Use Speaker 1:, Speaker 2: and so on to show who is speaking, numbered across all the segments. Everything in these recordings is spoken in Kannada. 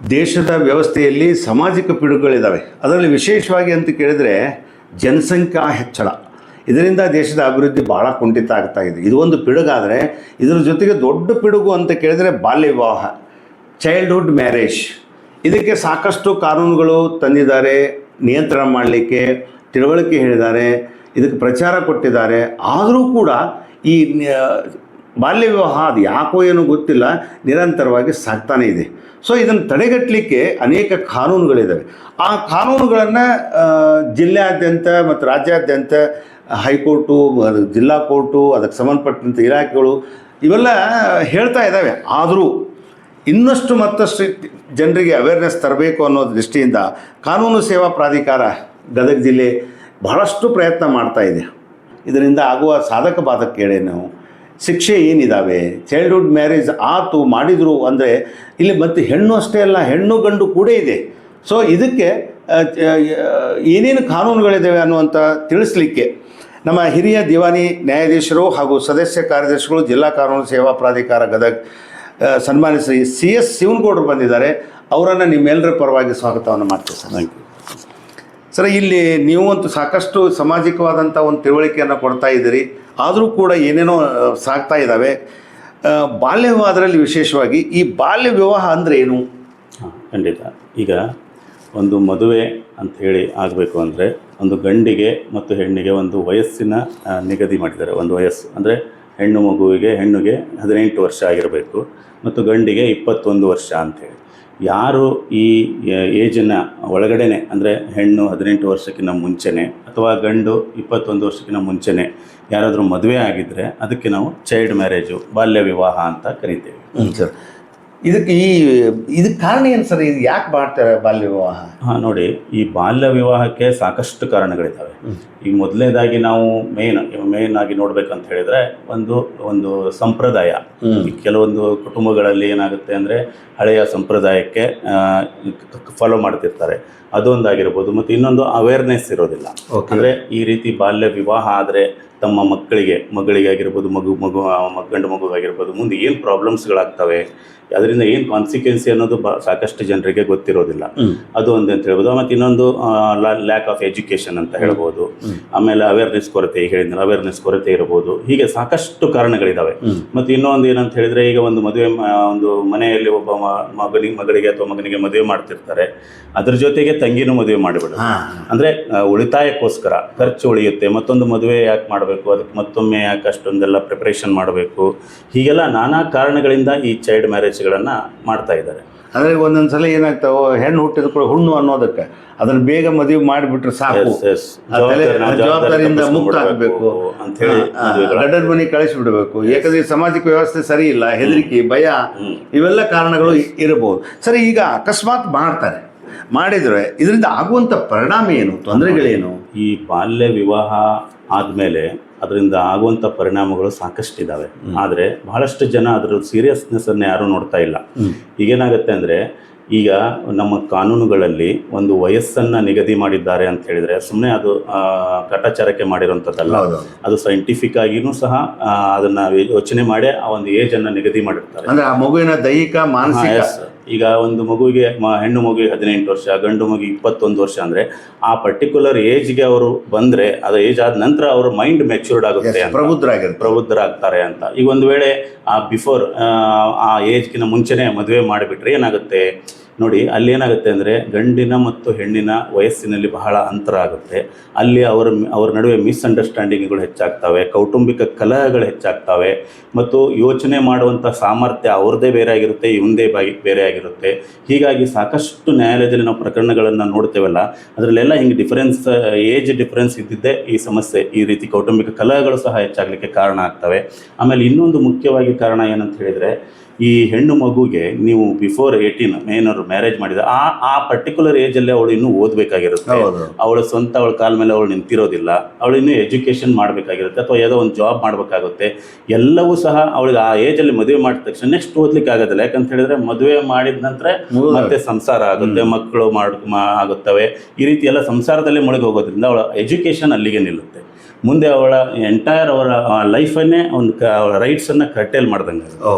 Speaker 1: ದೇಶದ ವ್ಯವಸ್ಥೆಯಲ್ಲಿ ಸಾಮಾಜಿಕ ಪಿಡುಗುಗಳಿದ್ದಾವೆ. ಅದರಲ್ಲಿ ವಿಶೇಷವಾಗಿ ಅಂತ ಕೇಳಿದರೆ ಜನಸಂಖ್ಯಾ ಹೆಚ್ಚಳ, ಇದರಿಂದ ದೇಶದ ಅಭಿವೃದ್ಧಿ ಭಾಳ ಕುಂಠಿತ ಆಗ್ತಾ ಇದೆ. ಇದು ಒಂದು ಪಿಡುಗಾದರೆ, ಇದರ ಜೊತೆಗೆ ದೊಡ್ಡ ಪಿಡುಗು ಅಂತ ಕೇಳಿದರೆ ಬಾಲ್ಯ ವಿವಾಹ, ಚೈಲ್ಡ್ಹುಡ್ ಮ್ಯಾರೇಜ್. ಇದಕ್ಕೆ ಸಾಕಷ್ಟು ಕಾನೂನುಗಳು ತಂದಿದ್ದಾರೆ, ನಿಯಂತ್ರಣ ಮಾಡಲಿಕ್ಕೆ ತಿಳುವಳಿಕೆ ಹೇಳಿದ್ದಾರೆ, ಇದಕ್ಕೆ ಪ್ರಚಾರ ಕೊಟ್ಟಿದ್ದಾರೆ. ಆದರೂ ಕೂಡ ಈ ಬಾಲ್ಯ ವಿವಾಹ ಅದು ಯಾಕೋ ಏನೋ ಗೊತ್ತಿಲ್ಲ, ನಿರಂತರವಾಗಿ ಸಾಗ್ತಾನೇ ಇದೆ. ಸೊ ಇದನ್ನು ತಡೆಗಟ್ಟಲಿಕ್ಕೆ ಅನೇಕ ಕಾನೂನುಗಳಿದ್ದಾವೆ. ಆ ಕಾನೂನುಗಳನ್ನು ಜಿಲ್ಲೆಯಾದ್ಯಂತ ಮತ್ತು ರಾಜ್ಯಾದ್ಯಂತ ಹೈಕೋರ್ಟು, ಜಿಲ್ಲಾ ಕೋರ್ಟು, ಅದಕ್ಕೆ ಸಂಬಂಧಪಟ್ಟಂಥ ಇಲಾಖೆಗಳು ಇವೆಲ್ಲ ಹೇಳ್ತಾ ಇದ್ದಾವೆ. ಆದರೂ ಇನ್ನಷ್ಟು ಮತ್ತಷ್ಟು ಜನರಿಗೆ ಅವೇರ್ನೆಸ್ ತರಬೇಕು ಅನ್ನೋ ದೃಷ್ಟಿಯಿಂದ ಕಾನೂನು ಸೇವಾ ಪ್ರಾಧಿಕಾರ ಗದಗ ಜಿಲ್ಲೆ ಬಹಳಷ್ಟು ಪ್ರಯತ್ನ ಮಾಡ್ತಾ ಇದೆ. ಇದರಿಂದ ಆಗುವ ಸಾಧಕ ಬಾಧಕಗಳೇನು, ಶಿಕ್ಷೆ ಏನಿದ್ದಾವೆ, ಚೈಲ್ಡ್ಹುಡ್ ಮ್ಯಾರೇಜ್ ಆತು ಮಾಡಿದರು ಅಂದರೆ ಇಲ್ಲಿ ಮತ್ತು ಹೆಣ್ಣು ಅಷ್ಟೇ ಅಲ್ಲ, ಹೆಣ್ಣು ಗಂಡು ಕೂಡ ಇದೆ. ಸೊ ಇದಕ್ಕೆ ಏನೇನು ಕಾನೂನುಗಳಿದ್ದಾವೆ ಅನ್ನುವಂಥ ತಿಳಿಸ್ಲಿಕ್ಕೆ ನಮ್ಮ ಹಿರಿಯ ದಿವಾನಿ ನ್ಯಾಯಾಧೀಶರು ಹಾಗೂ ಸದಸ್ಯ ಕಾರ್ಯದರ್ಶಿಗಳು ಜಿಲ್ಲಾ ಕಾನೂನು ಸೇವಾ ಪ್ರಾಧಿಕಾರ ಗದಗ ಸನ್ಮಾನ್ಯ ಶ್ರೀ CS ಶಿವನಗೌಡರು ಬಂದಿದ್ದಾರೆ. ಅವರನ್ನು ನಿಮ್ಮೆಲ್ಲರ ಪರವಾಗಿ ಸ್ವಾಗತವನ್ನು ಮಾಡ್ತೀವಿ ಸರ್. Thank you sir. ಇಲ್ಲಿ ನೀವು ಅಂತೂ ಸಾಕಷ್ಟು ಸಾಮಾಜಿಕವಾದಂಥ ಒಂದು ತಿಳುವಳಿಕೆಯನ್ನು ಕೊಡ್ತಾ ಇದ್ದೀರಿ, ಆದರೂ ಕೂಡ ಏನೇನೋ ಸಾಗ್ತಾ ಇದ್ದಾವೆ. ಬಾಲ್ಯ ವಿವಾಹದಲ್ಲಿ ವಿಶೇಷವಾಗಿ ಈ ಬಾಲ್ಯ ವಿವಾಹ ಅಂದರೆ ಏನು?
Speaker 2: ಖಂಡಿತ. ಈಗ ಒಂದು ಮದುವೆ ಅಂತ ಹೇಳಿ ಆಗಬೇಕು ಅಂದರೆ ಒಂದು ಗಂಡಿಗೆ ಮತ್ತು ಹೆಣ್ಣಿಗೆ ಒಂದು ವಯಸ್ಸಿನ ನಿಗದಿ ಮಾಡಿದ್ದಾರೆ. ಒಂದು ವಯಸ್ಸು ಅಂದರೆ ಹೆಣ್ಣಿಗೆ 18 ವರ್ಷ ಆಗಿರಬೇಕು ಮತ್ತು ಗಂಡಿಗೆ 21 ವರ್ಷ ಅಂಥೇಳಿ. ಯಾರು ಈ ಏಜನ್ನು ಒಳಗಡೆನೆ ಅಂದರೆ ಹೆಣ್ಣು 18 ವರ್ಷಕ್ಕಿಂತ ಮುಂಚೆನೇ ಅಥವಾ ಗಂಡು 21 ವರ್ಷಕ್ಕಿಂತ ಮುಂಚೆನೇ ಯಾರಾದರೂ ಮದುವೆ ಆಗಿದ್ದರೆ ಅದಕ್ಕೆ ನಾವು ಚೈಲ್ಡ್ ಮ್ಯಾರೇಜು, ಬಾಲ್ಯ ವಿವಾಹ ಅಂತ ಕರಿತೇವೆ.
Speaker 1: ಸರ್, ಇದಕ್ಕೆ ಕಾರಣ ಏನು ಸರ್? ಇದು ಯಾಕೆ ಮಾಡ್ತಾರೆ ಬಾಲ್ಯ ವಿವಾಹ?
Speaker 2: ನೋಡಿ, ಈ ಬಾಲ್ಯ ವಿವಾಹಕ್ಕೆ ಸಾಕಷ್ಟು ಕಾರಣಗಳಿದ್ದಾವೆ. ಈಗ ಮೊದಲನೇದಾಗಿ ನಾವು ಮೇನ್ ಆಗಿ ನೋಡ್ಬೇಕಂತ ಹೇಳಿದ್ರೆ ಒಂದು ಸಂಪ್ರದಾಯ. ಕೆಲವೊಂದು ಕುಟುಂಬಗಳಲ್ಲಿ ಏನಾಗುತ್ತೆ ಅಂದರೆ ಹಳೆಯ ಸಂಪ್ರದಾಯಕ್ಕೆ ಫಾಲೋ ಮಾಡ್ತಿರ್ತಾರೆ, ಅದೊಂದಾಗಿರ್ಬೋದು. ಮತ್ತು ಇನ್ನೊಂದು ಅವೇರ್ನೆಸ್ ಇರೋದಿಲ್ಲ. ಅಂದರೆ ಈ ರೀತಿ ಬಾಲ್ಯ ವಿವಾಹ ಆದರೆ ತಮ್ಮ ಮಗಳಿಗೆ ಆಗಿರ್ಬೋದು, ಗಂಡು ಮಗುವಾಗಿರ್ಬೋದು, ಮುಂದೆ ಏನು ಪ್ರಾಬ್ಲಮ್ಸ್ಗಳಾಗ್ತವೆ, ಅದರಿಂದ ಏನು ಕಾನ್ಸಿಕ್ವೆನ್ಸಿ ಅನ್ನೋದು ಸಾಕಷ್ಟು ಜನರಿಗೆ ಗೊತ್ತಿರೋದಿಲ್ಲ. ಅದು ಒಂದು ಅಂತ ಹೇಳ್ಬೋದು. ಮತ್ತು ಇನ್ನೊಂದು ಲ್ಯಾಕ್ ಆಫ್ ಎಜುಕೇಷನ್ ಅಂತ ಹೇಳ್ಬೋದು. ಆಮೇಲೆ ಅವೇರ್ನೆಸ್ ಕೊರತೆ ಇರ್ಬೋದು. ಹೀಗೆ ಸಾಕಷ್ಟು ಕಾರಣಗಳಿದ್ದಾವೆ. ಮತ್ತು ಇನ್ನೊಂದು ಏನಂತ ಹೇಳಿದ್ರೆ, ಈಗ ಒಂದು ಮನೆಯಲ್ಲಿ ಒಬ್ಬ ಮಗಳಿಗೆ ಅಥವಾ ಮಗನಿಗೆ ಮದುವೆ ಮಾಡ್ತಿರ್ತಾರೆ, ಅದ್ರ ಜೊತೆಗೆ ತಂಗಿನೂ ಮದುವೆ ಮಾಡಿಬಿಡು. ಅಂದರೆ ಉಳಿತಾಯಕ್ಕೋಸ್ಕರ ಖರ್ಚು ಉಳಿಯುತ್ತೆ. ಮತ್ತೊಂದು ಮದುವೆ ಯಾಕೆ ಮಾಡಬೇಕು, ಅದಕ್ಕೆ ಮತ್ತೊಮ್ಮೆ ಯಾಕೆ ಅಷ್ಟೊಂದೆಲ್ಲ ಪ್ರಿಪ್ರೇಷನ್ ಮಾಡಬೇಕು, ಹೀಗೆಲ್ಲ ನಾನಾ ಕಾರಣಗಳಿಂದ ಈ ಚೈಲ್ಡ್ ಮ್ಯಾರೇಜ್ಗಳನ್ನು ಮಾಡ್ತಾ ಇದ್ದಾರೆ.
Speaker 1: ಅಂದರೆ ಒಂದೊಂದು ಸಲ ಏನಾಗ್ತಾವೆ, ಹೆಣ್ಣು ಹುಟ್ಟಿದ ಕೂಡ ಹುಣ್ಣು ಅನ್ನೋದಕ್ಕೆ ಅದನ್ನು ಬೇಗ ಮದುವೆ ಮಾಡಿಬಿಟ್ರೆ ಸಾಕು, ಜವಾಬ್ದಾರಿಯಿಂದ ಮುಕ್ತ ಆಗಬೇಕು ಅಂತ ಹೇಳಿ ಗಂಡನ ಮನೆ ಕಳಿಸಿಬಿಡಬೇಕು. ಯಾಕಂದರೆ ಸಾಮಾಜಿಕ ವ್ಯವಸ್ಥೆ ಸರಿ ಇಲ್ಲ, ಹೆದರಿಕೆ, ಭಯ, ಇವೆಲ್ಲ ಕಾರಣಗಳು ಇರಬಹುದು. ಸರಿ, ಈಗ ಅಕಸ್ಮಾತ್ ಮಾಡಿದರೆ ಇದರಿಂದ ಆಗುವಂಥ ಪರಿಣಾಮ ಏನು, ತೊಂದರೆಗಳೇನು?
Speaker 2: ಈ ಬಾಲ್ಯ ವಿವಾಹ ಆದಮೇಲೆ ಅದರಿಂದ ಆಗುವಂಥ ಪರಿಣಾಮಗಳು ಸಾಕಷ್ಟಿದ್ದಾವೆ. ಆದರೆ ಬಹಳಷ್ಟು ಜನ ಅದರ ಸೀರಿಯಸ್ನೆಸ್ಸನ್ನು ಯಾರೂ ನೋಡ್ತಾ ಇಲ್ಲ. ಈಗೇನಾಗುತ್ತೆ ಅಂದರೆ, ಈಗ ನಮ್ಮ ಕಾನೂನುಗಳಲ್ಲಿ ಒಂದು ವಯಸ್ಸನ್ನು ನಿಗದಿ ಮಾಡಿದ್ದಾರೆ ಅಂತ ಹೇಳಿದರೆ ಸುಮ್ಮನೆ ಅದು ಕಟಾಚಾರಕ್ಕೆ ಮಾಡಿರೋಂಥದ್ದಲ್ಲ. ಅದು ಸೈಂಟಿಫಿಕ್ ಆಗಿಯೂ ಸಹ ಅದನ್ನು ಯೋಚನೆ ಮಾಡಿ ಆ ಒಂದು ಏಜನ್ನು ನಿಗದಿ ಮಾಡಿರ್ತಾರೆ.
Speaker 1: ಅಂದರೆ ಆ ಮಗುವಿನ ದೈಹಿಕ, ಮಾನಸಿಕ.
Speaker 2: ಈಗ ಒಂದು ಮಗುವಿಗೆ ಹೆಣ್ಣು ಮಗುವಿಗೆ 18 ವರ್ಷ, ಗಂಡು ಮಗುವಿಗೆ 21 ವರ್ಷ ಅಂದರೆ ಆ ಪರ್ಟಿಕ್ಯುಲರ್ ಏಜ್ಗೆ ಅವರು ಬಂದರೆ, ಅದು ಏಜ್ ಆದ ನಂತರ ಅವ್ರ ಮೈಂಡ್ ಮೆಚ್ಯೂರ್ಡ್ ಆಗುತ್ತೆ, ಪ್ರಬುದ್ಧರಾಗ್ತಾರೆ ಅಂತ. ಈಗ ಒಂದು ವೇಳೆ ಬಿಫೋರ್ ಆ ಏಜ್ಗಿನ ಮುಂಚೆನೇ ಮದುವೆ ಮಾಡಿಬಿಟ್ರೆ ಏನಾಗುತ್ತೆ ನೋಡಿ, ಅಲ್ಲಿ ಏನಾಗುತ್ತೆ ಅಂದರೆ ಗಂಡಿನ ಮತ್ತು ಹೆಣ್ಣಿನ ವಯಸ್ಸಿನಲ್ಲಿ ಬಹಳ ಅಂತರ ಆಗುತ್ತೆ. ಅಲ್ಲಿ ಅವರ ನಡುವೆ ಮಿಸ್ಅಂಡರ್ಸ್ಟ್ಯಾಂಡಿಂಗ್ಗಳು ಹೆಚ್ಚಾಗ್ತವೆ, ಕೌಟುಂಬಿಕ ಕಲಹಗಳು ಹೆಚ್ಚಾಗ್ತವೆ, ಮತ್ತು ಯೋಚನೆ ಮಾಡುವಂಥ ಸಾಮರ್ಥ್ಯ ಅವ್ರದ್ದೇ ಬೇರೆ ಆಗಿರುತ್ತೆ, ಇವಂದೇ ಬೇರೆ ಆಗಿರುತ್ತೆ. ಹೀಗಾಗಿ ಸಾಕಷ್ಟು ನ್ಯಾಯಾಲಯದಲ್ಲಿ ನಾವು ಪ್ರಕರಣಗಳನ್ನು ನೋಡ್ತೇವಲ್ಲ, ಅದರಲ್ಲೆಲ್ಲ ಹಿಂಗೆ ಏಜ್ ಡಿಫ್ರೆನ್ಸ್ ಇದ್ದಿದ್ದೇ ಈ ಸಮಸ್ಯೆ, ಈ ರೀತಿ ಕೌಟುಂಬಿಕ ಕಲಹಗಳು ಸಹ ಹೆಚ್ಚಾಗಲಿಕ್ಕೆ ಕಾರಣ ಆಗ್ತವೆ. ಆಮೇಲೆ ಇನ್ನೊಂದು ಮುಖ್ಯವಾಗಿ ಕಾರಣ ಏನಂತ ಹೇಳಿದರೆ, ಈ ಹೆಣ್ಣು ಮಗುಗೆ ನೀವು ಬಿಫೋರ್ 18 ಏನಾದ್ರು ಮ್ಯಾರೇಜ್ ಮಾಡಿದ ಆ ಪರ್ಟಿಕ್ಯುಲರ್ ಏಜಲ್ಲಿ ಅವಳು ಇನ್ನೂ ಓದಬೇಕಾಗಿರುತ್ತೆ. ಅವಳ ಕಾಲ ಮೇಲೆ ಅವಳು ನಿಂತಿರೋದಿಲ್ಲ, ಅವಳು ಇನ್ನೂ ಎಜುಕೇಷನ್ ಮಾಡಬೇಕಾಗಿರುತ್ತೆ, ಅಥವಾ ಯಾವುದೋ ಒಂದು ಜಾಬ್ ಮಾಡಬೇಕಾಗುತ್ತೆ. ಎಲ್ಲವೂ ಸಹ ಅವಳಿಗೆ ಆ ಏಜಲ್ಲಿ ಮದುವೆ ಮಾಡಿದ ತಕ್ಷಣ ನೆಕ್ಸ್ಟ್ ಓದಲಿಕ್ಕೆ ಆಗೋದಿಲ್ಲ. ಯಾಕಂತ ಹೇಳಿದ್ರೆ ಮದುವೆ ಮಾಡಿದ ನಂತರ ಮತ್ತೆ ಸಂಸಾರ ಆಗುತ್ತೆ, ಮಕ್ಕಳು ಆಗುತ್ತವೆ. ಈ ರೀತಿ ಎಲ್ಲ ಸಂಸಾರದಲ್ಲೇ ಮುಳುಗಿ ಹೋಗೋದ್ರಿಂದ ಅವಳ ಎಜುಕೇಷನ್ ಅಲ್ಲಿಗೆ ನಿಲ್ಲುತ್ತೆ. ಮುಂದೆ ಅವಳ ಅವರ ಲೈಫನ್ನೇ ಅವಳ ರೈಟ್ಸನ್ನು ಕರ್ಟೇಲ್ ಮಾಡ್ದಂಗೆ.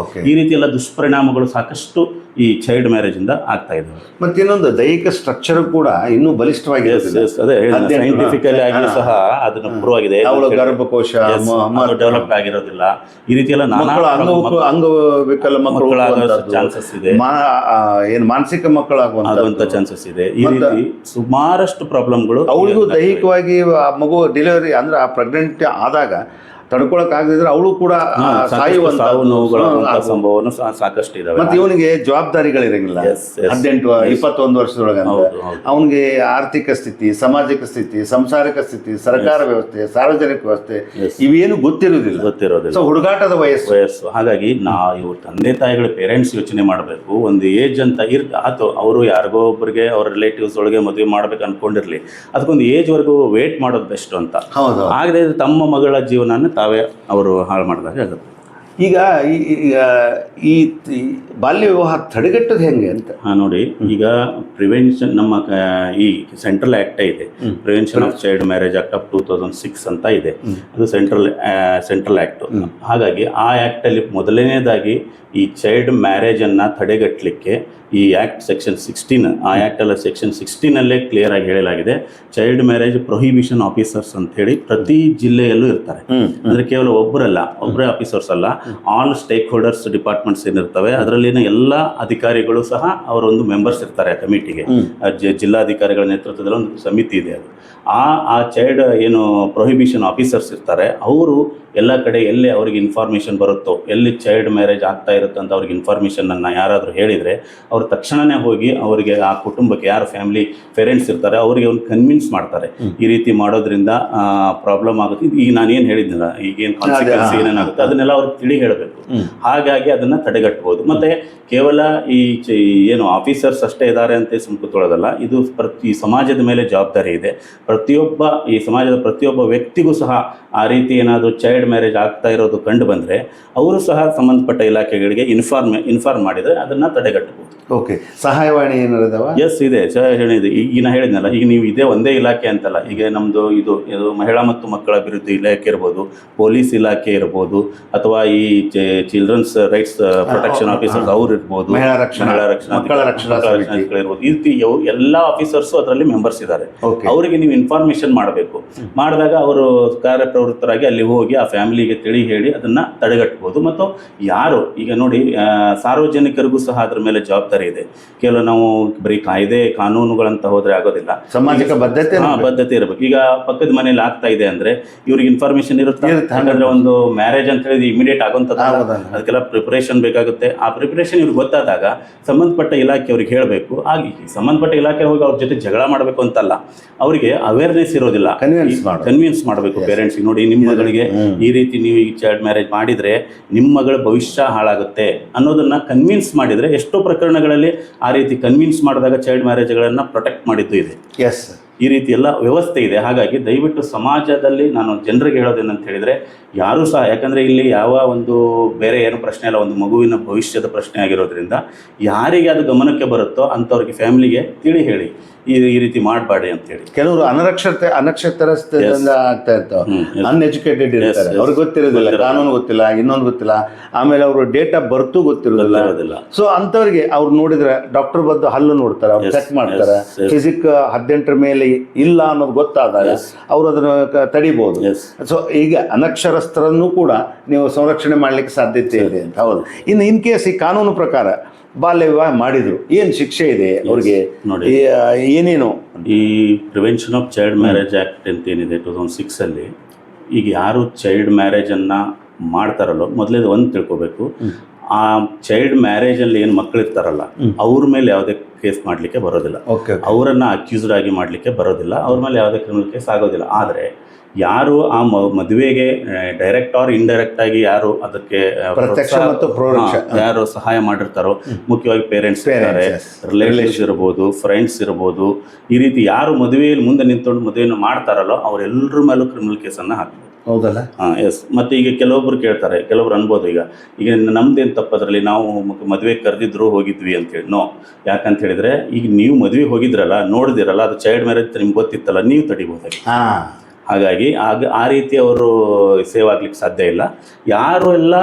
Speaker 2: ಈ ರೀತಿ ಎಲ್ಲ ದುಷ್ಪರಿಣಾಮಗಳು ಸಾಕಷ್ಟು ಈ ಚೈಲ್ಡ್ ಮ್ಯಾರೇಜ್ ಇಂದ ಆಗ್ತಾ ಇದ್ದಾವೆ.
Speaker 1: ಮತ್ತೆ ಇನ್ನೊಂದು ದೈಹಿಕ ಸ್ಟ್ರಕ್ಚರ್ ಕೂಡ ಇನ್ನೂ ಬಲಿಷ್ಠವಾಗಿ
Speaker 2: ಅದೇ ಸೈಂಟಿಫಿಕಲಿ ಆಗಿ ಸಹ ಅದನ್ನು ಪ್ರೂವ್ ಆಗಿದೆ.
Speaker 1: ಗರ್ಭಕೋಶ
Speaker 2: ಡೆವಲಪ್ ಆಗಿರೋದಿಲ್ಲ. ಈ ರೀತಿ ಎಲ್ಲ
Speaker 1: ಅಂಗವಿಕಲ ಮಕ್ಕಳು
Speaker 2: ಚಾನ್ಸಸ್ ಇದೆ,
Speaker 1: ಏನು ಮಾನಸಿಕ ಮಕ್ಕಳಾಗುವಂತ
Speaker 2: ಚಾನ್ಸಸ್ ಇದೆ. ಈ ರೀತಿ ಸುಮಾರಷ್ಟು ಪ್ರಾಬ್ಲಮ್ಗಳು
Speaker 1: ಅವಳಿಗೂ ದೈಹಿಕವಾಗಿ ಆ ಮಗು ಡೆಲಿವರಿ ಅಂದ್ರೆ ಆ ಪ್ರೆಗ್ನೆಂಟ್ ಆದಾಗ ತಡ್ಕೊಳಕ್ ಆಗದಿದ್ರೆ ಅವಳು ಕೂಡ ಸಾಯುವಂತ
Speaker 2: ಸಂಭವನೂ ಸಾಕಷ್ಟು ಇದಾವೆ.
Speaker 1: ಮತ್ತೆ ಇವನಿಗೆ ಜವಾಬ್ದಾರಿಗಳಿರಂಗಿಲ್ಲ. 18-21 ವರ್ಷದೊಳಗೆ ಅವನಿಗೆ ಆರ್ಥಿಕ ಸ್ಥಿತಿ, ಸಾಮಾಜಿಕ ಸ್ಥಿತಿ, ಸಂಸಾರಿಕ ಸ್ಥಿತಿ, ಸರ್ಕಾರ ವ್ಯವಸ್ಥೆ, ಸಾರ್ವಜನಿಕ ವ್ಯವಸ್ಥೆ ಇವೇನು ಗೊತ್ತಿರೋದಿಲ್ಲ. ಸೊ ಹುಡುಗಾಟದ ವಯಸ್ಸು.
Speaker 2: ಹಾಗಾಗಿ ನಾವು ತಂದೆ ತಾಯಿಗಳ ಪೇರೆಂಟ್ಸ್ ಯೋಚನೆ ಮಾಡಬೇಕು. ಒಂದು ಏಜ್ ಅಂತ ಆತು, ಅವರು ಯಾರಿಗೋ ಒಬ್ಬರಿಗೆ ಅವ್ರ ರಿಲೇಟಿವ್ಸ್ ಒಳಗೆ ಮದುವೆ ಮಾಡ್ಬೇಕು ಅನ್ಕೊಂಡಿರ್ಲಿ, ಅದಕ್ಕೊಂದು ಏಜ್ ವರೆಗೂ ವೇಟ್ ಮಾಡೋದು ಬೆಸ್ಟ್ ಅಂತ. ಆಗದೆ ತಮ್ಮ ಮಗಳ ಜೀವನ ತಾವೇ ಅವರು ಹಾಳು ಮಾಡಿದಾಗ ಆಗುತ್ತೆ.
Speaker 1: ಈಗ ಈ ಬಾಲ್ಯ ವಿವಾಹ ತಡೆಗಟ್ಟೋದು ಹೆಂಗೆ ಅಂತ
Speaker 2: ನೋಡಿ, ಈಗ ಪ್ರಿವೆನ್ಷನ್ ನಮ್ಮ ಈ ಸೆಂಟ್ರಲ್ ಆ್ಯಕ್ಟೇ ಇದೆ, prevention of child marriage act of 2006 ಅಂತ ಇದೆ. ಅದು ಸೆಂಟ್ರಲ್ ಆ್ಯಕ್ಟು. ಹಾಗಾಗಿ ಆ ಆ್ಯಕ್ಟಲ್ಲಿ ಮೊದಲನೇದಾಗಿ ಈ ಚೈಲ್ಡ್ ಮ್ಯಾರೇಜನ್ನು ತಡೆಗಟ್ಟಲಿಕ್ಕೆ ಈ ಆ್ಯಕ್ಟ್ ಸೆಕ್ಷನ್ 16, ಆ ಆ್ಯಕ್ಟಲ್ಲ ಸೆಕ್ಷನ್ 16 ಕ್ಲಿಯರ್ ಆಗಿ ಹೇಳಲಾಗಿದೆ. ಚೈಲ್ಡ್ ಮ್ಯಾರೇಜ್ ಪ್ರೊಹಿಬಿಷನ್ ಆಫೀಸರ್ಸ್ ಅಂತ ಹೇಳಿ ಪ್ರತಿ ಜಿಲ್ಲೆಯಲ್ಲೂ ಇರ್ತಾರೆ. ಅಂದರೆ ಕೇವಲ ಒಬ್ಬರೇ ಆಫೀಸರ್ಸ್ ಅಲ್ಲ, ಆಲ್ ಸ್ಟೇಕ್ ಹೋಲ್ಡರ್ಸ್ ಡಿಪಾರ್ಟ್ಮೆಂಟ್ಸ್ ಏನಿರ್ತವೆ ಅದರಲ್ಲಿನ ಎಲ್ಲ ಅಧಿಕಾರಿಗಳು ಸಹ ಅವರೊಂದು ಮೆಂಬರ್ಸ್ ಇರ್ತಾರೆ ಆ ಕಮಿಟಿಗೆ. ಜಿಲ್ಲಾಧಿಕಾರಿಗಳ ನೇತೃತ್ವದಲ್ಲಿ ಒಂದು ಸಮಿತಿ ಇದೆ. ಅದು ಆ ಚೈಲ್ಡ್ ಏನು ಪ್ರೊಹಿಬಿಷನ್ ಆಫೀಸರ್ಸ್ ಇರ್ತಾರೆ, ಅವರು ಎಲ್ಲ ಕಡೆ ಎಲ್ಲಿ ಅವ್ರಿಗೆ ಇನ್ಫಾರ್ಮೇಷನ್ ಬರುತ್ತೋ, ಎಲ್ಲಿ ಚೈಲ್ಡ್ ಮ್ಯಾರೇಜ್ ಆಗ್ತಾ ಇರುತ್ತೆ ಅಂತ ಅವ್ರಿಗೆ ಇನ್ಫಾರ್ಮೇಷನನ್ನು ಯಾರಾದರೂ ಹೇಳಿದರೆ ಅವ್ರು ತಕ್ಷಣವೇ ಹೋಗಿ ಅವರಿಗೆ, ಆ ಕುಟುಂಬಕ್ಕೆ ಯಾರು ಫ್ಯಾಮಿಲಿ ಪೇರೆಂಟ್ಸ್ ಇರ್ತಾರೆ ಅವರಿಗೆ ಅವ್ರು ಕನ್ವಿನ್ಸ್ ಮಾಡ್ತಾರೆ. ಈ ರೀತಿ ಮಾಡೋದ್ರಿಂದ ಪ್ರಾಬ್ಲಮ್ ಆಗುತ್ತೆ, ಈಗ ನಾನೇನು ಹೇಳಿದ್ನಲ್ಲ, ಈಗೇನು ಕಾನ್ಸಿಕ್ವೆನ್ಸ್ ಏನೇನಾಗುತ್ತೆ ಅದನ್ನೆಲ್ಲ ಅವ್ರಿಗೆ ತಿಳಿ ಹೇಳಬೇಕು. ಹಾಗಾಗಿ ಅದನ್ನು ತಡೆಗಟ್ಬೋದು. ಮತ್ತು ಕೇವಲ ಏನು ಆಫೀಸರ್ಸ್ ಅಷ್ಟೇ ಇದ್ದಾರೆ ಅಂತ ಕೂತ್ಕೊಳ್ಳೋದಲ್ಲ, ಇದು ಈ ಸಮಾಜದ ಮೇಲೆ ಜವಾಬ್ದಾರಿ ಇದೆ. ಈ ಸಮಾಜದ ಪ್ರತಿಯೊಬ್ಬ ವ್ಯಕ್ತಿಗೂ ಸಹ ಆ ರೀತಿ ಏನಾದರೂ ಚೈಲ್ಡ್ ಮ್ಯಾರೇಜ್ ಆಗ್ತಾ ಇರೋದು ಕಂಡು ಬಂದರೆ ಅವರು ಸಹ ಸಂಬಂಧಪಟ್ಟ ಇಲಾಖೆಗಳಿಗೆ ಇನ್ಫಾರ್ಮ್ ಮಾಡಿದರೆ ಅದನ್ನು ತಡೆಗಟ್ಟಬಹುದು.
Speaker 1: ಓಕೆ, ಸಹಾಯವಾಣಿ ಏನಿದಾವ?
Speaker 2: ಎಸ್ ಇದೆ, ಸಹಾಯವಾಣಿ ಇದೆ. ಈಗ ನಾ ಹೇಳಿದ್ನಲ್ಲ, ಈಗ ನೀವು ಇದೇ ಒಂದೇ ಇಲಾಖೆ ಅಂತಲ್ಲ, ಈಗ ನಮ್ಮದು ಇದು ಮಹಿಳಾ ಮತ್ತು ಮಕ್ಕಳ ಅಭಿವೃದ್ಧಿ ಇಲಾಖೆ ಇರ್ಬೋದು, ಪೊಲೀಸ್ ಇಲಾಖೆ ಇರ್ಬೋದು, ಅಥವಾ ಈ ಚಿಲ್ಡ್ರನ್ಸ್ ರೈಟ್ಸ್ ಪ್ರೊಟೆಕ್ಷನ್ ಆಫೀಸರ್ಸ್ ಅವ್ರು ಇರ್ಬೋದು, ಮಹಿಳಾ ರಕ್ಷಣಾ ಇರ್ಬೋದು. ಈ ರೀತಿ ಎಲ್ಲ ಆಫೀಸರ್ಸು ಅದರಲ್ಲಿ ಮೆಂಬರ್ಸ್ ಇದ್ದಾರೆ. ಅವರಿಗೆ ನೀವು ಇನ್ಫಾರ್ಮೇಶನ್ ಮಾಡಬೇಕು. ಮಾಡಿದಾಗ ಅವರು ಕಾರ್ಯಪ್ರವೃತ್ತರಾಗಿ ಅಲ್ಲಿ ಹೋಗಿ ಆ ಫ್ಯಾಮಿಲಿಗೆ ತಿಳಿ ಹೇಳಿ ಅದನ್ನ ತಡೆಗಟ್ಟಬಹುದು. ಮತ್ತು ಯಾರು ಈಗ ನೋಡಿ, ಸಾರ್ವಜನಿಕರಿಗೂ ಸಹ ಅದ್ರ ಮೇಲೆ ಜವಾಬ್ದಾರಿ ಇದೆ. ಕೇವಲ ನಾವು ಬರೀ ಕಾನೂನುಗಳಂತ ಹೋದ್ರೆ ಆಗೋದಿಲ್ಲ, ಸಾಮಾಜಿಕ ಬದ್ಧತೆ ಇರಬೇಕು. ಈಗ ಪಕ್ಕದ ಮನೇಲಿ ಆಗ್ತಾ ಇದೆ ಅಂದ್ರೆ ಇವ್ರಿಗೆ ಇನ್ಫಾರ್ಮೇಶನ್ ಇರುತ್ತೆ. ಹಾಗಾದ್ರೆ ಒಂದು ಮ್ಯಾರೇಜ್ ಅಂತ ಹೇಳಿ ಇಮಿಡಿಯೇಟ್ ಆಗುವಂಥದ್ದು, ಅದಕ್ಕೆಲ್ಲ ಪ್ರಿಪರೇಷನ್ ಬೇಕಾಗುತ್ತೆ. ಆ ಪ್ರಿಪರೇಷನ್ ಇವ್ರಿಗೆ ಗೊತ್ತಾದಾಗ ಸಂಬಂಧಪಟ್ಟ ಇಲಾಖೆ ಅವ್ರಿಗೆ ಹೇಳಬೇಕು. ಆಗಿ ಸಂಬಂಧಪಟ್ಟ ಇಲಾಖೆ ಹೋಗಿ ಅವ್ರ ಜೊತೆ ಜಗಳ ಮಾಡಬೇಕು ಅಂತಲ್ಲ, ಅವರಿಗೆ ಅವೇರ್ನೆಸ್ ಇರೋದಿಲ್ಲ, ಕನ್ವಿನ್ಸ್ ಮಾಡಬೇಕು ಪೇರೆಂಟ್ಸ್ಗೆ. ನೋಡಿ, ನಿಮ್ಮ ಮಗಳಿಗೆ ಈ ರೀತಿ ನೀವು ಈಗ ಚೈಲ್ಡ್ ಮ್ಯಾರೇಜ್ ಮಾಡಿದ್ರೆ ನಿಮ್ಮ ಮಗಳ ಭವಿಷ್ಯ ಹಾಳಾಗುತ್ತೆ ಅನ್ನೋದನ್ನ ಕನ್ವಿನ್ಸ್ ಮಾಡಿದ್ರೆ, ಎಷ್ಟೋ ಪ್ರಕರಣಗಳಲ್ಲಿ ಆ ರೀತಿ ಕನ್ವಿನ್ಸ್ ಮಾಡಿದಾಗ ಚೈಲ್ಡ್ ಮ್ಯಾರೇಜ್ಗಳನ್ನ ಪ್ರೊಟೆಕ್ಟ್ ಮಾಡಿದ್ದು ಇದೆ. ಈ ರೀತಿ ಎಲ್ಲ ವ್ಯವಸ್ಥೆ ಇದೆ. ಹಾಗಾಗಿ ದಯವಿಟ್ಟು ಸಮಾಜದಲ್ಲಿ ನಾನು ಜನರಿಗೆ ಹೇಳೋದೇನಂತ ಹೇಳಿದರೆ, ಯಾರೂ ಸಹ, ಯಾಕಂದರೆ ಇಲ್ಲಿ ಯಾವ ಒಂದು ಬೇರೆ ಏನು ಪ್ರಶ್ನೆ ಇಲ್ಲ, ಒಂದು ಮಗುವಿನ ಭವಿಷ್ಯದ ಪ್ರಶ್ನೆ ಆಗಿರೋದ್ರಿಂದ ಯಾರಿಗೆ ಅದು ಗಮನಕ್ಕೆ ಬರುತ್ತೋ ಅಂಥವ್ರಿಗೆ ಫ್ಯಾಮಿಲಿಗೆ ತಿಳಿ ಹೇಳಿ ಈ ರೀತಿ ಮಾಡಬೇಡಿ ಅಂತೇಳಿ.
Speaker 1: ಕೆಲವರು ಅನಕ್ಷರಸ್ಥರಿಂದ ಆಗ್ತಾ ಇರ್ತಾವೆ, ಅನ್ಎಜುಕೇಟೆಡ್ ಇರ್ತಾರೆ, ಅವ್ರಿಗೆ ಗೊತ್ತಿರೋದಿಲ್ಲ, ಕಾನೂನು ಗೊತ್ತಿಲ್ಲ, ಇನ್ನೊಂದು ಗೊತ್ತಿಲ್ಲ, ಆಮೇಲೆ ಅವರು ಡೇಟ್ ಆಫ್ ಬರ್ತು ಗೊತ್ತಿರೋದಿಲ್ಲ. ಸೊ ಅಂಥವ್ರಿಗೆ ಅವ್ರು ನೋಡಿದ್ರೆ ಡಾಕ್ಟರ್ ಬಂದು ಹಲ್ಲು ನೋಡ್ತಾರೆ, ಅವ್ರು ಚೆಕ್ ಮಾಡ್ತಾರೆ, ಫಿಸಿಕ್ 18 ಮೇಲೆ ಇಲ್ಲ ಅನ್ನೋದು ಗೊತ್ತಾದಾಗ ಅವರು ಅದನ್ನು ತಡಿಬಹುದು. ಸೊ ಈಗ ಅನಕ್ಷರಸ್ಥರನ್ನು ಕೂಡ ನೀವು ಸಂರಕ್ಷಣೆ ಮಾಡ್ಲಿಕ್ಕೆ ಸಾಧ್ಯತೆ ಇದೆ ಅಂತ. ಹೌದು. ಇನ್ನು ಇನ್ ಕೇಸ್ ಈ ಕಾನೂನು ಪ್ರಕಾರ ಬಾಲ್ಯ ವಿವಾಹ ಮಾಡಿದ್ರು ಏನು ಶಿಕ್ಷೆ ಇದೆ ಅವ್ರಿಗೆ? ನೋಡಿ, ಏನೇನು
Speaker 2: ಈ prevention of child marriage act ಅಂತ ಏನಿದೆ 2006 ಈಗ ಯಾರು ಚೈಲ್ಡ್ ಮ್ಯಾರೇಜನ್ನು ಮಾಡ್ತಾರಲ್ಲೋ, ಮೊದಲೇದು ಒಂದು ತಿಳ್ಕೊಬೇಕು, ಆ ಚೈಲ್ಡ್ ಮ್ಯಾರೇಜಲ್ಲಿ ಏನು ಮಕ್ಕಳಿರ್ತಾರಲ್ಲ ಅವ್ರ ಮೇಲೆ ಯಾವುದೇ ಕೇಸ್ ಮಾಡಲಿಕ್ಕೆ ಬರೋದಿಲ್ಲ, ಅವರನ್ನು ಅಕ್ಯೂಸ್ಡ್ ಆಗಿ ಮಾಡಲಿಕ್ಕೆ ಬರೋದಿಲ್ಲ, ಅವ್ರ ಮೇಲೆ ಯಾವುದೇ ಕ್ರಿಮಿನಲ್ ಕೇಸ್ ಆಗೋದಿಲ್ಲ. ಆದರೆ ಯಾರು ಆ ಮದುವೆಗೆ ಡೈರೆಕ್ಟ್ ಆರ್ ಇಂಡೈರೆಕ್ಟ್ ಆಗಿ ಯಾರು ಅದಕ್ಕೆ ಯಾರು ಸಹಾಯ ಮಾಡಿರ್ತಾರೋ, ಮುಖ್ಯವಾಗಿ ಪೇರೆಂಟ್ಸ್ ಇರ್ತಾರೆ, ರಿಲೇಟಿವ್ಸ್ ಇರ್ಬೋದು, ಫ್ರೆಂಡ್ಸ್ ಇರ್ಬೋದು, ಈ ರೀತಿ ಯಾರು ಮದುವೆಯಲ್ಲಿ ಮುಂದೆ ನಿಂತ್ಕೊಂಡು ಮದುವೆಯನ್ನು ಮಾಡ್ತಾರಲ್ಲೋ ಅವರೆಲ್ಲರ ಮೇಲೂ ಕ್ರಿಮಿನಲ್ ಕೇಸನ್ನು ಹಾಕ್ಬೋದು.
Speaker 1: ಹೌದಲ್ಲ?
Speaker 2: ಎಸ್. ಮತ್ತು ಈಗ ಕೆಲವೊಬ್ರು ಕೇಳ್ತಾರೆ, ಕೆಲವ್ರು ಅನ್ಬೋದು ಈಗ ನಮ್ದೇನು ತಪ್ಪದ್ರಲ್ಲಿ, ನಾವು ಮದುವೆ ಕರೆದಿದ್ರು ಹೋಗಿದ್ವಿ ಅಂತೇಳಿ. ನೋ, ಯಾಕಂತ ಹೇಳಿದ್ರೆ ಈಗ ನೀವು ಮದುವೆ ಹೋಗಿದ್ರಲ್ಲ, ನೋಡಿದಿರಲ್ಲ, ಅದು ಚೈಲ್ಡ್ ಮ್ಯಾರೇಜ್ ನಿಮ್ಗೆ ಗೊತ್ತಿತ್ತಲ್ಲ, ನೀವು ತಡಿಬೋದಾಗಿ. ಹಾಗಾಗಿ ಆ ರೀತಿ ಅವರು ಸೇವ್ ಆಗ್ಲಿಕ್ಕೆ ಸಾಧ್ಯ ಇಲ್ಲ. ಯಾರು ಎಲ್ಲ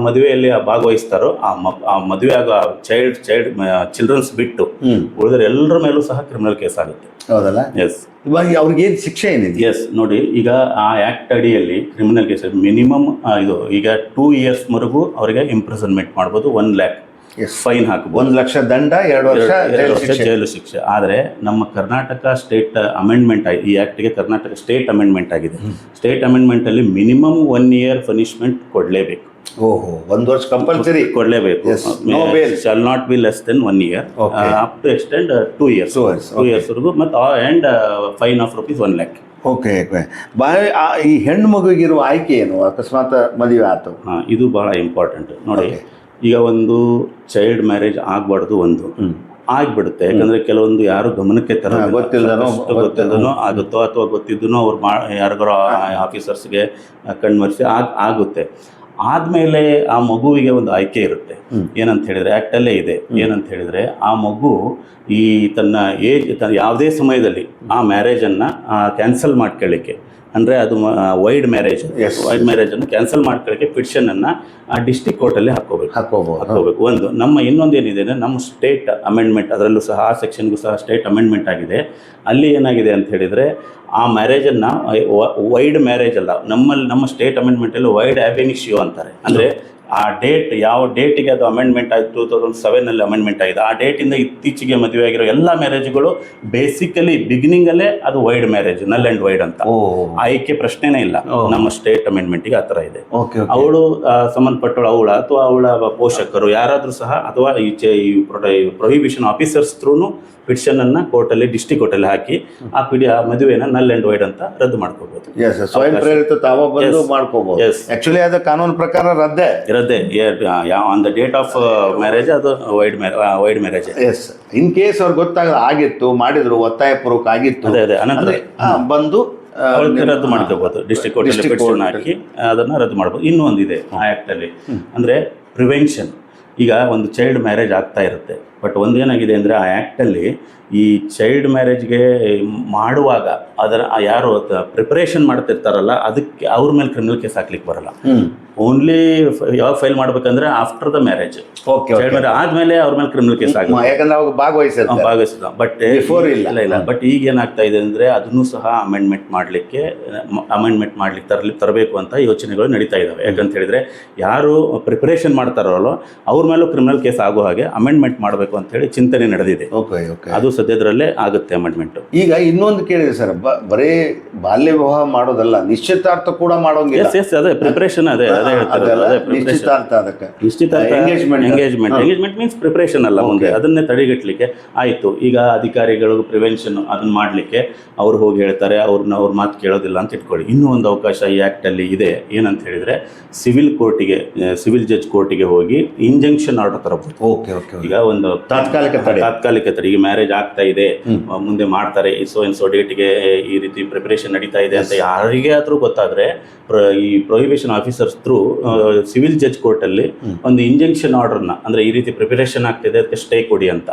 Speaker 2: ಮದುವೆಯಲ್ಲಿ ಭಾಗವಹಿಸ್ತಾರೋ ಆ ಮದುವೆ ಆಗೋ ಚಿಲ್ಡ್ರನ್ಸ್ ಬಿಟ್ಟು ಉಳಿದ್ರೆ ಎಲ್ಲರ ಮೇಲೂ ಸಹ ಕ್ರಿಮಿನಲ್ ಕೇಸ್ ಆಗುತ್ತೆ.
Speaker 1: ಹೌದಲ್ಲ?
Speaker 2: ಎಸ್.
Speaker 1: ಇವಾಗ ಅವ್ರಿಗೆ ಏನು ಶಿಕ್ಷೆ ಏನಿದೆ?
Speaker 2: ಎಸ್, ನೋಡಿ, ಈಗ ಆ ಆ್ಯಕ್ಟ್ ಅಡಿಯಲ್ಲಿ ಕ್ರಿಮಿನಲ್ ಕೇಸ್ ಮಿನಿಮಮ್ ಇದು ಈಗ 2 yearsವರೆಗೂ ಅವರಿಗೆ ಇಂಪ್ರಿಸನ್ಮೆಂಟ್ ಮಾಡ್ಬೋದು, 1 lakh ಫೈನ್ ಹಾಕಬಹುದು,
Speaker 1: 1 ಲಕ್ಷ ದಂಡ, 2 ವರ್ಷ
Speaker 2: ಜೈಲು ಶಿಕ್ಷೆ. ಆದರೆ ನಮ್ಮ ಕರ್ನಾಟಕ ಸ್ಟೇಟ್ ಅಮೆಂಡ್ಮೆಂಟ್ ಈ ಆ್ಯಕ್ಟ್ಗೆ ಕರ್ನಾಟಕ ಸ್ಟೇಟ್ ಅಮೆಂಡ್ಮೆಂಟ್ ಆಗಿದೆ. ಸ್ಟೇಟ್ ಅಮೆಂಡ್ಮೆಂಟಲ್ಲಿ ಮಿನಿಮಮ್ 1 year ಪನಿಷ್ಮೆಂಟ್ ಕೊಡಲೇಬೇಕು.
Speaker 1: ಓಹೋ, 1 ವರ್ಷ ಕಂಪಲ್ಸರಿ
Speaker 2: ಕೊಡಲೇಬೇಕು. Shall not be less than 1 year, up to extend 2 years, 2 yearsವರೆಗೂ, ಮತ್ತು and fine of ₹1 lakh.
Speaker 1: Okay. ಈ ಹೆಣ್ಣು ಮಗುಗಿರುವ ಆಯ್ಕೆ ಏನು ಅಕಸ್ಮಾತ್ ಮದುವೆ ಆಯ್ತು?
Speaker 2: ಇದು ಬಹಳ ಇಂಪಾರ್ಟೆಂಟ್. ನೋಡಿ, ಈಗ ಒಂದು ಚೈಲ್ಡ್ ಮ್ಯಾರೇಜ್ ಆಗಬಾರ್ದು, ಒಂದು ಆಗ್ಬಿಡುತ್ತೆ. ಯಾಕಂದ್ರೆ ಕೆಲವೊಂದು ಯಾರು ಗಮನಕ್ಕೆ ಗೊತ್ತಿಲ್ಲದನೋ ಆಗುತ್ತೋ ಅಥವಾ ಗೊತ್ತಿದ್ದನೋ ಅವ್ರು ಯಾರಿಗಾರೋ ಆಫೀಸರ್ಸ್ಗೆ ಕಣ್ಮರಿಸಿ ಆಗುತ್ತೆ. ಆದಮೇಲೆ ಆ ಮಗುವಿಗೆ ಒಂದು ಆಯ್ಕೆ ಇರುತ್ತೆ. ಏನಂತ ಹೇಳಿದ್ರೆ ಆ್ಯಕ್ಟಲ್ಲೇ ಇದೆ. ಏನಂತ ಹೇಳಿದ್ರೆ ಆ ಮಗು ತನ್ನ ಯಾವುದೇ ಸಮಯದಲ್ಲಿ ಆ ಮ್ಯಾರೇಜನ್ನು ಕ್ಯಾನ್ಸಲ್ ಮಾಡ್ಕೊಳ್ಳಿಕ್ಕೆ, ಅಂದರೆ ಅದು ವೈಡ್ ಮ್ಯಾರೇಜನ್ನು ಕ್ಯಾನ್ಸಲ್ ಮಾಡ್ಕೊಳ್ಳೋಕ್ಕೆ ಪಿಟಿಷನನ್ನು ಡಿಸ್ಟ್ರಿಕ್ಟ್ ಕೋರ್ಟಲ್ಲಿ ಹಾಕೋಬೇಕು. ಒಂದು ಇನ್ನೊಂದು ಏನಿದೆ ಅಂದರೆ ನಮ್ಮ ಸ್ಟೇಟ್ ಅಮೆಂಡ್ಮೆಂಟ್, ಅದರಲ್ಲೂ ಸಹ ಆ ಸೆಕ್ಷನ್ಗೂ ಸಹ ಸ್ಟೇಟ್ ಅಮೆಂಡ್ಮೆಂಟ್ ಆಗಿದೆ. ಅಲ್ಲಿ ಏನಾಗಿದೆ ಅಂತ ಹೇಳಿದರೆ ಆ ಮ್ಯಾರೇಜನ್ನು ವೈಡ್ ಮ್ಯಾರೇಜ್ ಅಲ್ಲ, ನಮ್ಮ ಸ್ಟೇಟ್ ಅಮೆಂಡ್ಮೆಂಟಲ್ಲಿ ವೈಡ್ ಅವೆನಿಶ್ಯೂ ಅಂತಾರೆ. ಅಂದರೆ ಆ ಡೇಟ್, ಯಾವ ಡೇಟಿಗೆ ಅದು ಅಮೆಂಡ್ಮೆಂಟ್ ಆಯಿತು, 2007 ಅಮೆಂಡ್ಮೆಂಟ್ ಆಗಿದೆ, ಆ ಡೇಟಿಂದ ಇತ್ತೀಚೆಗೆ ಮದುವೆ ಆಗಿರೋ ಎಲ್ಲ ಮ್ಯಾರೇಜ್ಗಳು ಬೇಸಿಕಲಿ ಬಿಗಿನಿಂಗಲ್ಲೇ ಅದು ವೈಡ್ ಮ್ಯಾರೇಜ್, ನಲ್ ಆ್ಯಂಡ್ ವೈಡ್ ಅಂತ ಆಯ್ಕೆ ಪ್ರಶ್ನೆನೇ ಇಲ್ಲ. ನಮ್ಮ ಸ್ಟೇಟ್ ಅಮೆಂಡ್ಮೆಂಟಿಗೆ ಆ ಥರ ಇದೆ. ಅವಳು ಸಂಬಂಧಪಟ್ಟವಳು ಅಥವಾ ಅವಳ ಪೋಷಕರು ಯಾರಾದರೂ ಸಹ ಅಥವಾ ಈ ಪ್ರೊಹಿಬಿಷನ್ ಆಫೀಸರ್ಸ್ ಥ್ರೂನು ಪಿಟಿಷನನ್ನು ಕೋರ್ಟಲ್ಲಿ, ಡಿಸ್ಟ್ರಿಕ್ಟ್ ಕೋರ್ಟಲ್ಲಿ ಹಾಕಿ ಆ ಮದುವೆನ ನಲ್ ಆ್ಯಂಡ್ ವೈಡ್ ಅಂತ ರದ್ದು ಮಾಡ್ಕೋಬಹುದು.
Speaker 1: ಸ್ವಯಂ ಪ್ರೇರಿತ ತಾವ ಬಂದು ಮಾಡ್ಕೋಬಹುದು. ಆಕ್ಚುಲಿ ಅದು ಕಾನೂನು ಪ್ರಕಾರ ರದ್ದೇ
Speaker 2: on the date of marriage ಅದು void marriage.
Speaker 1: Yes, in case ಅವ್ರಿಗೆ ಗೊತ್ತಾಗಲ್ಲ ಆಗಿತ್ತು, ಮಾಡಿದ್ರು, ಒತ್ತಾಯಪೂರ್ವಕ ಆಗಿತ್ತು,
Speaker 2: ಅದೇ ಅನಂತರ ಬಂದು ರದ್ದು ಮಾಡ್ಕೋಬಹುದು. ಡಿಸ್ಟ್ರಿಕ್ಟ್ ಕೋರ್ಟಲ್ಲಿ ಪಿಟಿಷನ್ ಹಾಕಿ ಅದನ್ನ ರದ್ದು ಮಾಡ್ಬೋದು. ಇನ್ನೂ ಒಂದಿದೆ ಆ ಆ್ಯಕ್ಟಲ್ಲಿ, ಅಂದರೆ ಪ್ರಿವೆನ್ಷನ್. ಈಗ ಒಂದು ಚೈಲ್ಡ್ ಮ್ಯಾರೇಜ್ ಆಗ್ತಾ ಇರುತ್ತೆ, ಬಟ್ ಒಂದೇನಾಗಿದೆ ಅಂದರೆ ಆ ಆ್ಯಕ್ಟಲ್ಲಿ ಈ ಚೈಲ್ಡ್ ಮ್ಯಾರೇಜ್ಗೆ ಮಾಡುವಾಗ ಅದರ ಯಾರು ಪ್ರಿಪರೇಷನ್ ಮಾಡ್ತಿರ್ತಾರಲ್ಲ, ಅದಕ್ಕೆ ಅವ್ರ ಮೇಲೆ ಕ್ರಿಮಿನಲ್ ಕೇಸ್ ಹಾಕ್ಲಿಕ್ಕೆ ಬರಲ್ಲ. ಓನ್ಲಿ ಯಾವಾಗ ಫೈಲ್ ಮಾಡ್ಬೇಕಂದ್ರೆ after the marriage, child marriage ಆದ್ಮೇಲೆ ಅವ್ರ ಮೇಲೆ ಕ್ರಿಮಿನಲ್ ಕೇಸ್ ಆಗುತ್ತೆ, ಯಾಕಂದ್ರೆ ಅವಾಗ ಭಾಗವಹಿಸಿದ. ಬಟ್ ಇಲ್ಲ. ಬಟ್ ಈಗ ಏನಾಗ್ತಾ ಇದೆ ಅಂದರೆ ಅದನ್ನು ಸಹ ಅಮೆಂಡ್ಮೆಂಟ್ ಮಾಡಲಿಕ್ಕೆ ತರಬೇಕು ಅಂತ ಯೋಚನೆಗಳು ನಡೀತಾ ಇದ್ದಾವೆ. ಯಾಕಂತ ಹೇಳಿದ್ರೆ ಯಾರು ಪ್ರಿಪರೇಷನ್ ಮಾಡ್ತಾರಲ್ಲ ಅವ್ರ ಮೇಲೂ ಕ್ರಿಮಿನಲ್ ಕೇಸ್ ಆಗೋ ಹಾಗೆ ಅಮೆಂಡ್ಮೆಂಟ್ ಮಾಡಬೇಕು ಅಂತ ಹೇಳಿ ಚಿಂತನೆ ನಡೆದಿದೆ. ಅದು ಸದ್ಯದರಲ್ಲೇ ಆಗುತ್ತೆ ಅಮೆಂಡ್ಮೆಂಟ್.
Speaker 1: ಈಗ ಇನ್ನೊಂದು ಕೇಳಿದೆ ಸರ್, ಬರೀ ಬಾಲ್ಯ ವಿವಾಹ ಮಾಡೋದಲ್ಲ, ನಿಶ್ಚಿತಾರ್ಥ ಕೂಡ ಮಾಡೋಂಗಿಲ್ಲ.
Speaker 2: ಅದೇ ಪ್ರಿಪರೇಷನ್, ಅದೇ ಎಂಗೇಜ್ಮೆಂಟ್ ಮೀನ್ಸ್ ಪ್ರಿಪರೇಷನ್ ಅಲ್ಲ, ಮುಂದೆ ಅದನ್ನೇ ತಡೆಗಟ್ಟಲಿಕ್ಕೆ ಆಯಿತು. ಈಗ ಅಧಿಕಾರಿಗಳು ಪ್ರಿವೆನ್ಷನ್ ಅದನ್ನ ಮಾಡಲಿಕ್ಕೆ ಅವ್ರು ಹೋಗಿ ಹೇಳ್ತಾರೆ, ಅವ್ರ ಮಾತು ಕೇಳೋದಿಲ್ಲ ಅಂತ ಇಟ್ಕೊಳ್ಳಿ. ಇನ್ನೂ ಒಂದು ಅವಕಾಶ ಈ ಆ್ಯಕ್ಟಲ್ಲಿ ಇದೆ. ಏನಂತ ಹೇಳಿದರೆ ಸಿವಿಲ್ ಜಡ್ಜ್ ಕೋರ್ಟಿಗೆ ಹೋಗಿ ಇಂಜಂಕ್ಷನ್ ಆರ್ಡರ್ ತರಬಹುದು. ಈಗ ಒಂದು ತಾತ್ಕಾಲಿಕ ತಡೆ, ಈಗ ಮ್ಯಾರೇಜ್ ಆಗ್ತಾ ಇದೆ, ಮುಂದೆ ಮಾಡ್ತಾರೆ, ಸೊ ಡೇಟ್ಗೆ ಈ ರೀತಿ ಪ್ರಿಪರೇಷನ್ ನಡೀತಾ ಇದೆ ಅಂತ ಯಾರಿಗೆ ಆದರೂ ಗೊತ್ತಾದರೆ ಈ prohibition officers through civil judge ಕೋರ್ಟಲ್ಲಿ ಒಂದು ಇಂಜಂಕ್ಷನ್ ಆರ್ಡರ್ನ, ಅಂದರೆ ಈ ರೀತಿ ಪ್ರಿಪರೇಷನ್ ಆಗ್ತಿದೆ ಅದಕ್ಕೆ ಸ್ಟೇ ಕೊಡಿ ಅಂತ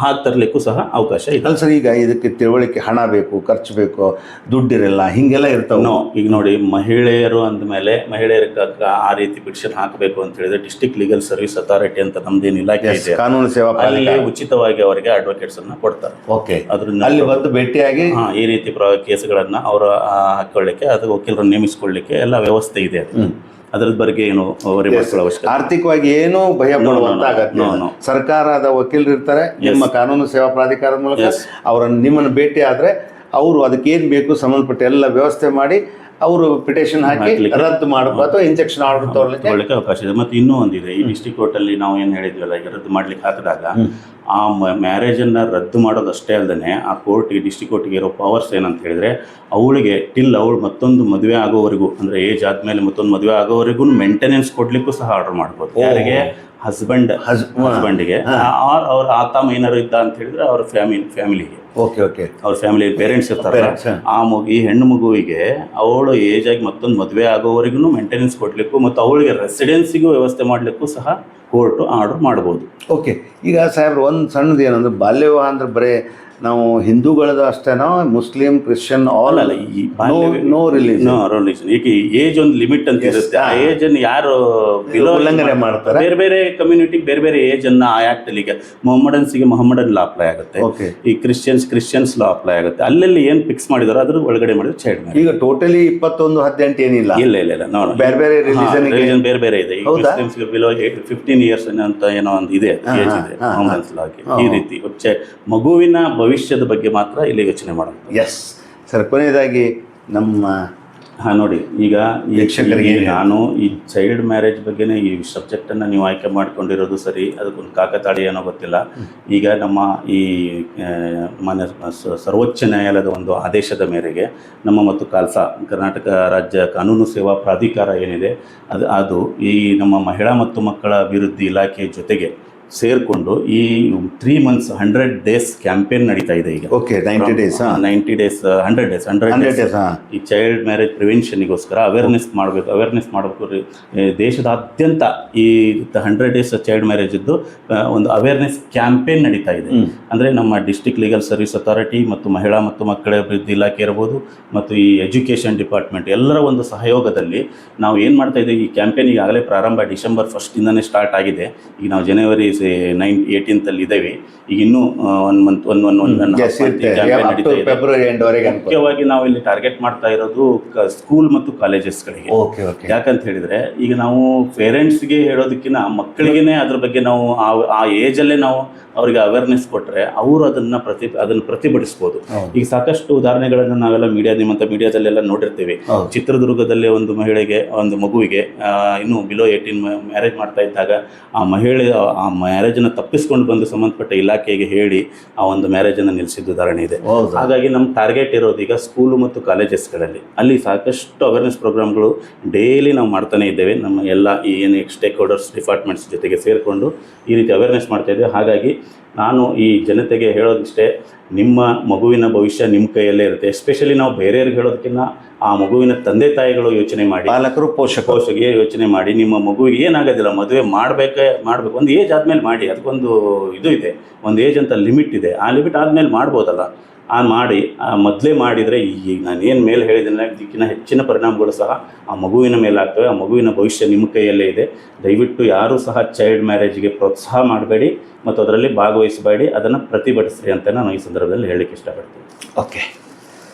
Speaker 2: ಹಾಗೆ ತರಲಿಕ್ಕೂ ಸಹ ಅವಕಾಶ ಇದೆ.
Speaker 1: ಸರ್, ಈಗ ಇದಕ್ಕೆ ತಿಳುವಳಿಕೆ, ಹಣ ಬೇಕು, ಖರ್ಚು ಬೇಕು, ದುಡ್ಡಿರಲ್ಲ, ಹೀಗೆಲ್ಲ ಇರ್ತಾವೆ.
Speaker 2: ಈಗ ನೋಡಿ, ಮಹಿಳೆಯರು ಅಂದಮೇಲೆ ಮಹಿಳೆಯರಿಗೆ ಆ ರೀತಿ ಪಿಟಿಷನ್ ಹಾಕಬೇಕು ಅಂತ ಹೇಳಿದ್ರೆ ಡಿಸ್ಟ್ರಿಕ್ಟ್ ಲೀಗಲ್ ಸರ್ವಿಸ್ ಅಥಾರಿಟಿ ಅಂತ ನಮ್ದೇನು ಇಲಾಖೆ ಇದೆ,
Speaker 1: ಕಾನೂನು ಸೇವಾ
Speaker 2: ಅಲ್ಲಿ ಉಚಿತವಾಗಿ ಅವರಿಗೆ ಅಡ್ವೊಕೇಟ್ಸ್ ಅನ್ನ ಕೊಡ್ತಾರೆ.
Speaker 1: ಅಲ್ಲಿ ಬಂದು ಭೇಟಿಯಾಗಿ
Speaker 2: ಈ ರೀತಿ ಕೇಸ್ಗಳನ್ನ ಅವರು ಹಾಕೊಳ್ಳಿಕ್ಕೆ, ಅದು ವಕೀಲರನ್ನು ನೇಮಿಸಿಕೊಳ್ಳಿಕ್ಕೆ ಎಲ್ಲ ವ್ಯವಸ್ಥೆ ಇದೆ. ಅದರ ಬಗ್ಗೆ ಏನು ಅವಶ್ಯಕ,
Speaker 1: ಆರ್ಥಿಕವಾಗಿ ಏನೂ ಭಯ ಪಡುವಂತಾಗತ್ತೆ. ಸರ್ಕಾರದ ವಕೀಲರು ಇರ್ತಾರೆ, ನಿಮ್ಮ ಕಾನೂನು ಸೇವಾ ಪ್ರಾಧಿಕಾರದ ಮೂಲಕ ನಿಮ್ಮನ್ನು ಭೇಟಿ ಆದರೆ ಅವರು ಅದಕ್ಕೇನು ಬೇಕು ಸಂಬಂಧಪಟ್ಟ ಎಲ್ಲ ವ್ಯವಸ್ಥೆ ಮಾಡಿ ಅವರು ಪಿಟಿಷನ್ ಹಾಕಿ ರದ್ದು ಮಾಡಬೇಕು ಅಥವಾ ಇಂಜೆಕ್ಷನ್ ಆರ್ಡರ್ ತಗೊಳ್ಳಿಕ್ಕೆ
Speaker 2: ಅವಕಾಶ ಇದೆ. ಮತ್ತು ಇನ್ನೂ ಒಂದಿದೆ, ಈ ಡಿಸ್ಟ್ರಿಕ್ಟ್ ಕೋರ್ಟಲ್ಲಿ ನಾವು ಏನು ಹೇಳಿದ್ವಲ್ಲ, ಈಗ ರದ್ದು ಮಾಡ್ಲಿಕ್ಕೆ ಹಾಕಿದಾಗ ಆ ಮ್ಯಾರೇಜನ್ನು ರದ್ದು ಮಾಡೋದಷ್ಟೇ ಅಲ್ಲದೆ ಆ ಕೋರ್ಟ್ಗೆ, ಡಿಸ್ಟ್ರಿಕ್ಟ್ ಕೋರ್ಟ್ಗೆ ಇರೋ ಪವರ್ಸ್ ಏನಂತ ಹೇಳಿದರೆ, ಅವಳಿಗೆ ಅವಳು ಮತ್ತೊಂದು ಮದುವೆ ಆಗೋವರೆಗೂ, ಅಂದರೆ ಏಜ್ ಆದಮೇಲೆ ಮತ್ತೊಂದು ಮದುವೆ ಆಗೋವರೆಗೂ ಮೇಂಟೆನೆನ್ಸ್ ಕೊಡಲಿಕ್ಕೂ ಸಹ ಆರ್ಡರ್ ಮಾಡ್ಬೋದು. ಯಾರಿಗೆ? ಹಸ್ಬೆಂಡ್ಗೆ, ಅವ್ರ ಆತ ಮೈನರ್ ಇದ್ದ ಅಂತ ಹೇಳಿದ್ರೆ ಅವ್ರ ಫ್ಯಾಮಿಲಿಗೆ, ಅವ್ರ ಫ್ಯಾಮಿಲಿ ಪೇರೆಂಟ್ಸ್ ಇರ್ತಾರಲ್ಲ, ಈ ಹೆಣ್ಣು ಮಗುವಿಗೆ ಅವಳು ಏಜ್ ಆಗಿ ಮತ್ತೊಂದು ಮದುವೆ ಆಗೋವರೆಗೂ ಮೇಂಟೆನೆನ್ಸ್ ಕೊಡ್ಲಿಕ್ಕೂ ಮತ್ತು ಅವಳಿಗೆ ರೆಸಿಡೆನ್ಸಿಗೂ ವ್ಯವಸ್ಥೆ ಮಾಡಲಿಕ್ಕೂ ಸಹ ಕೋರ್ಟು ಆರ್ಡರ್ ಮಾಡ್ಬೋದು.
Speaker 1: ಈಗ ಸಾಹೇಬ್ರು, ಒಂದು ಸಣ್ಣದು ಏನಂದ್ರೆ, ಬಾಲ್ಯ ವಿವಾಹ ಅಂದ್ರೆ ಬರೀ ನಾವು ಹಿಂದೂಗಳದ ಅಷ್ಟೇನೋ, ಮುಸ್ಲಿಂ, ಕ್ರಿಶ್ಚಿಯನ್ ಆಲ್
Speaker 2: ಅಲ್ಲ ಈ
Speaker 1: ನೋ ರಿಲೀಜನ್.
Speaker 2: ರಿಲಿಜನ್ ಈಗ ಏಜ್ ಒಂದು ಲಿಮಿಟ್ ಅಂತ ಇರುತ್ತೆ. ಆ ಏಜ್ ಅನ್ನು ಯಾರು
Speaker 1: ಉಲ್ಲಂಘನೆ ಮಾಡ್ತಾರೆ,
Speaker 2: ಬೇರೆ ಬೇರೆ ಕಮ್ಯುನಿಟಿಗೆ ಬೇರೆ ಬೇರೆ ಏಜ್ ಅನ್ನ ಆ ಆಕ್ಟ್ ಅಲ್ಲಿ, ಈಗ ಮೊಹಮ್ಮಡನ್ಸ್ಗೆ ಮೊಹಮ್ಮಡನ್ ಲಾ ಅಪ್ಲೈ ಆಗುತ್ತೆ, ಈ ಕ್ರಿಶ್ಚಿಯನ್ಸ್ ಲಾ ಅಪ್ಲೈ ಆಗುತ್ತೆ. ಅಲ್ಲೆಲ್ಲಿ ಏನ್ ಫಿಕ್ಸ್ ಮಾಡಿದಾರೋ ಅದ್ರ ಒಳಗಡೆ ಮಾಡಿದ್ರೆ ಚೈಲ್ಡ್ ಮ್ಯಾರೇಜ್.
Speaker 1: ಈಗ ಟೋಟಲಿ 21-18 ಏನಿಲ್ಲ,
Speaker 2: ಇಲ್ಲ ನೋಡಿ
Speaker 1: ಬೇರೆ ಬೇರೆ ರಿಲಿಜನ್
Speaker 2: ಬೇರೆ ಬೇರೆ ಇದೆ. ಈಗ ಮುಸ್ಲಿಮ್ಸ್ಗೆ ಬಿಲೋ 15 ಇಯರ್ಸ್ ಅಂತ ಏನೋ ಒಂದು ಇದೆ ಏಜ್ ಇದೆ ಮೊಹಮ್ಮಡನ್ಸ್ ಲಾಗೆ. ಈ ರೀತಿ ಮಗುವಿನ ಭವಿಷ್ಯದ ಬಗ್ಗೆ ಮಾತ್ರ ಇಲ್ಲಿ ಯೋಚನೆ ಮಾಡೋದು.
Speaker 1: ಎಸ್ ಸರ್, ಕೊನೆಯದಾಗಿ ನಮ್ಮ
Speaker 2: ನೋಡಿ ಈಗ
Speaker 1: ವೀಕ್ಷಕರಿಗೆ
Speaker 2: ನಾನು ಈ ಚೈಲ್ಡ್ ಮ್ಯಾರೇಜ್ ಬಗ್ಗೆನೇ ಈ ಸಬ್ಜೆಕ್ಟನ್ನು ನೀವು ಆಯ್ಕೆ ಮಾಡ್ಕೊಂಡಿರೋದು ಸರಿ, ಅದಕ್ಕೊಂದು ಕಾಕತಾಳಿ ಏನೋ ಗೊತ್ತಿಲ್ಲ. ಈಗ ನಮ್ಮ ಈ ಮಾನ್ಯ ಸರ್ವೋಚ್ಚ ನ್ಯಾಯಾಲಯದ ಒಂದು ಆದೇಶದ ಮೇರೆಗೆ ನಮ್ಮ ಮತ್ತು ಕಾಲ್ಸಾ ಕರ್ನಾಟಕ ರಾಜ್ಯ ಕಾನೂನು ಸೇವಾ ಪ್ರಾಧಿಕಾರ ಏನಿದೆ ಅದು ಈ ನಮ್ಮ ಮಹಿಳಾ ಮತ್ತು ಮಕ್ಕಳ ಅಭಿವೃದ್ಧಿ ಇಲಾಖೆ ಜೊತೆಗೆ ಸೇರಿಕೊಂಡು ಈ 3 months 100 days ಕ್ಯಾಂಪೇನ್ ನಡೀತಾ ಇದೆ ಈಗ.
Speaker 1: ಓಕೆ, 90 days
Speaker 2: 100 days ಈ ಚೈಲ್ಡ್ ಮ್ಯಾರೇಜ್ ಪ್ರಿವೆನ್ಷನ್ಗೋಸ್ಕರ ಅವೇರ್ನೆಸ್ ಮಾಡಬೇಕು ರೀ. ದೇಶದಾದ್ಯಂತ ಈ 100 days ಚೈಲ್ಡ್ ಮ್ಯಾರೇಜ್ ಇದ್ದು ಒಂದು ಅವೇರ್ನೆಸ್ ಕ್ಯಾಂಪೇನ್ ನಡೀತಾ ಇದೆ. ಅಂದರೆ ನಮ್ಮ ಡಿಸ್ಟ್ರಿಕ್ಟ್ ಲೀಗಲ್ ಸರ್ವಿಸ್ ಅಥಾರಿಟಿ ಮತ್ತು ಮಹಿಳಾ ಮತ್ತು ಮಕ್ಕಳ ಅಭಿವೃದ್ಧಿ ಇಲಾಖೆ ಇರ್ಬೋದು ಮತ್ತು ಈ ಎಜುಕೇಷನ್ ಡಿಪಾರ್ಟ್ಮೆಂಟ್ ಎಲ್ಲರ ಒಂದು ಸಹಯೋಗದಲ್ಲಿ ನಾವು ಏನು ಮಾಡ್ತಾ ಇದ್ದೀವಿ, ಈ ಕ್ಯಾಂಪೇನ್ ಈಗಾಗಲೇ ಪ್ರಾರಂಭ December 1 ಸ್ಟಾರ್ಟ್ ಆಗಿದೆ. ಈಗ ನಾವು January 18th ಇದ್ದೇವೆ. ಈಗ ಇನ್ನೂ 1 month ಮುಖ್ಯವಾಗಿ ನಾವು ಇಲ್ಲಿ ಟಾರ್ಗೆಟ್ ಮಾಡ್ತಾ ಇರೋದು ಸ್ಕೂಲ್ ಮತ್ತು ಕಾಲೇಜಸ್ಗಳಿಗೆ. ಯಾಕಂತ ಹೇಳಿದ್ರೆ ಈಗ ನಾವು ಪೇರೆಂಟ್ಸ್ಗೆ ಹೇಳೋದಕ್ಕಿಂತ ಮಕ್ಕಳಿಗೇನೆ ಅದ್ರ ಬಗ್ಗೆ ನಾವು ಆ ಏಜಲ್ಲೇ ನಾವು ಅವರಿಗೆ ಅವೇರ್ನೆಸ್ ಕೊಟ್ಟರೆ ಅವರು ಅದನ್ನು ಪ್ರತಿಭಟಿಸ್ಬೋದು. ಈಗ ಸಾಕಷ್ಟು ಉದಾಹರಣೆಗಳನ್ನು ನಾವೆಲ್ಲ ಮೀಡಿಯಾದಲ್ಲೆಲ್ಲ ನೋಡಿರ್ತೀವಿ. ಚಿತ್ರದುರ್ಗದಲ್ಲೇ ಒಂದು ಮಗುವಿಗೆ ಇನ್ನೂ ಬಿಲೋ 18 ಮ್ಯಾರೇಜ್ ಮಾಡ್ತಾ ಇದ್ದಾಗ ಆ ಮ್ಯಾರೇಜನ್ನು ತಪ್ಪಿಸ್ಕೊಂಡು ಬಂದು ಸಂಬಂಧಪಟ್ಟ ಇಲಾಖೆಗೆ ಹೇಳಿ ಆ ಒಂದು ಮ್ಯಾರೇಜನ್ನು ನಿಲ್ಲಿಸಿದ ಉದಾಹರಣೆ ಇದೆ. ಹಾಗಾಗಿ ನಮ್ಮ ಟಾರ್ಗೆಟ್ ಇರೋದು ಈಗ ಸ್ಕೂಲು ಮತ್ತು ಕಾಲೇಜಸ್ಗಳಲ್ಲಿ ಅಲ್ಲಿ ಸಾಕಷ್ಟು ಅವೇರ್ನೆಸ್ ಪ್ರೋಗ್ರಾಮ್ಗಳು ಡೈಲಿ ನಾವು ಮಾಡ್ತಾನೆ ಇದ್ದೇವೆ. ನಮ್ಮ ಎಲ್ಲ ಈ ಏನು ಸ್ಟೇಕ್ ಹೋಲ್ಡರ್ಸ್ ಡಿಪಾರ್ಟ್ಮೆಂಟ್ಸ್ ಜೊತೆಗೆ ಸೇರಿಕೊಂಡು ಈ ರೀತಿ ಅವೇರ್ನೆಸ್ ಮಾಡ್ತಾ ಇದ್ದೇವೆ. ಹಾಗಾಗಿ ನಾನು ಈ ಜನತೆಗೆ ಹೇಳೋದಿಷ್ಟೇ, ನಿಮ್ಮ ಮಗುವಿನ ಭವಿಷ್ಯ ನಿಮ್ಮ ಕೈಯಲ್ಲೇ ಇರುತ್ತೆ. ಎಸ್ಪೆಷಲಿ ನಾವು ಬೇರೆಯವ್ರಿಗೆ ಹೇಳೋದಕ್ಕಿಂತ ಆ ಮಗುವಿನ ತಂದೆ ತಾಯಿಗಳು ಯೋಚನೆ ಮಾಡಿ, ಪಾಲಕರು ಪೋಷಕರಿಗೆ ಯೋಚನೆ ಮಾಡಿ, ನಿಮ್ಮ ಮಗುವಿಗೆ ಏನಾಗೋದಿಲ್ಲ, ಮದುವೆ ಮಾಡಬೇಕು ಒಂದು ಏಜ್ ಆದಮೇಲೆ ಮಾಡಿ. ಅದಕ್ಕೊಂದು ಇದು ಇದೆ, ಒಂದು ಏಜ್ ಅಂತ ಲಿಮಿಟ್ ಇದೆ. ಆ ಲಿಮಿಟ್ ಆದಮೇಲೆ ಮಾಡ್ಬೋದಲ್ಲ, ಮೊದಲೇ ಮಾಡಿದರೆ ಈಗ ನಾನು ಏನು ಮೇಲೆ ಹೇಳಿದ್ರೆ ಇದಕ್ಕಿಂತ ಹೆಚ್ಚಿನ ಪರಿಣಾಮಗಳು ಸಹ ಆ ಮಗುವಿನ ಮೇಲೆ ಆಗ್ತವೆ. ಆ ಮಗುವಿನ ಭವಿಷ್ಯ ನಿಮ್ಮ ಕೈಯಲ್ಲೇ ಇದೆ. ದಯವಿಟ್ಟು ಯಾರೂ ಸಹ ಚೈಲ್ಡ್ ಮ್ಯಾರೇಜ್ಗೆ ಪ್ರೋತ್ಸಾಹ ಮಾಡಬೇಡಿ ಮತ್ತು ಅದರಲ್ಲಿ ಭಾಗವಹಿಸಬೇಡಿ, ಅದನ್ನು ಪ್ರತಿಭಟಿಸ್ರಿ ಅಂತ ನಾನು ಈ ಸಂದರ್ಭದಲ್ಲಿ ಹೇಳಲಿಕ್ಕೆ ಇಷ್ಟಪಡ್ತೀನಿ.
Speaker 1: ಓಕೆ,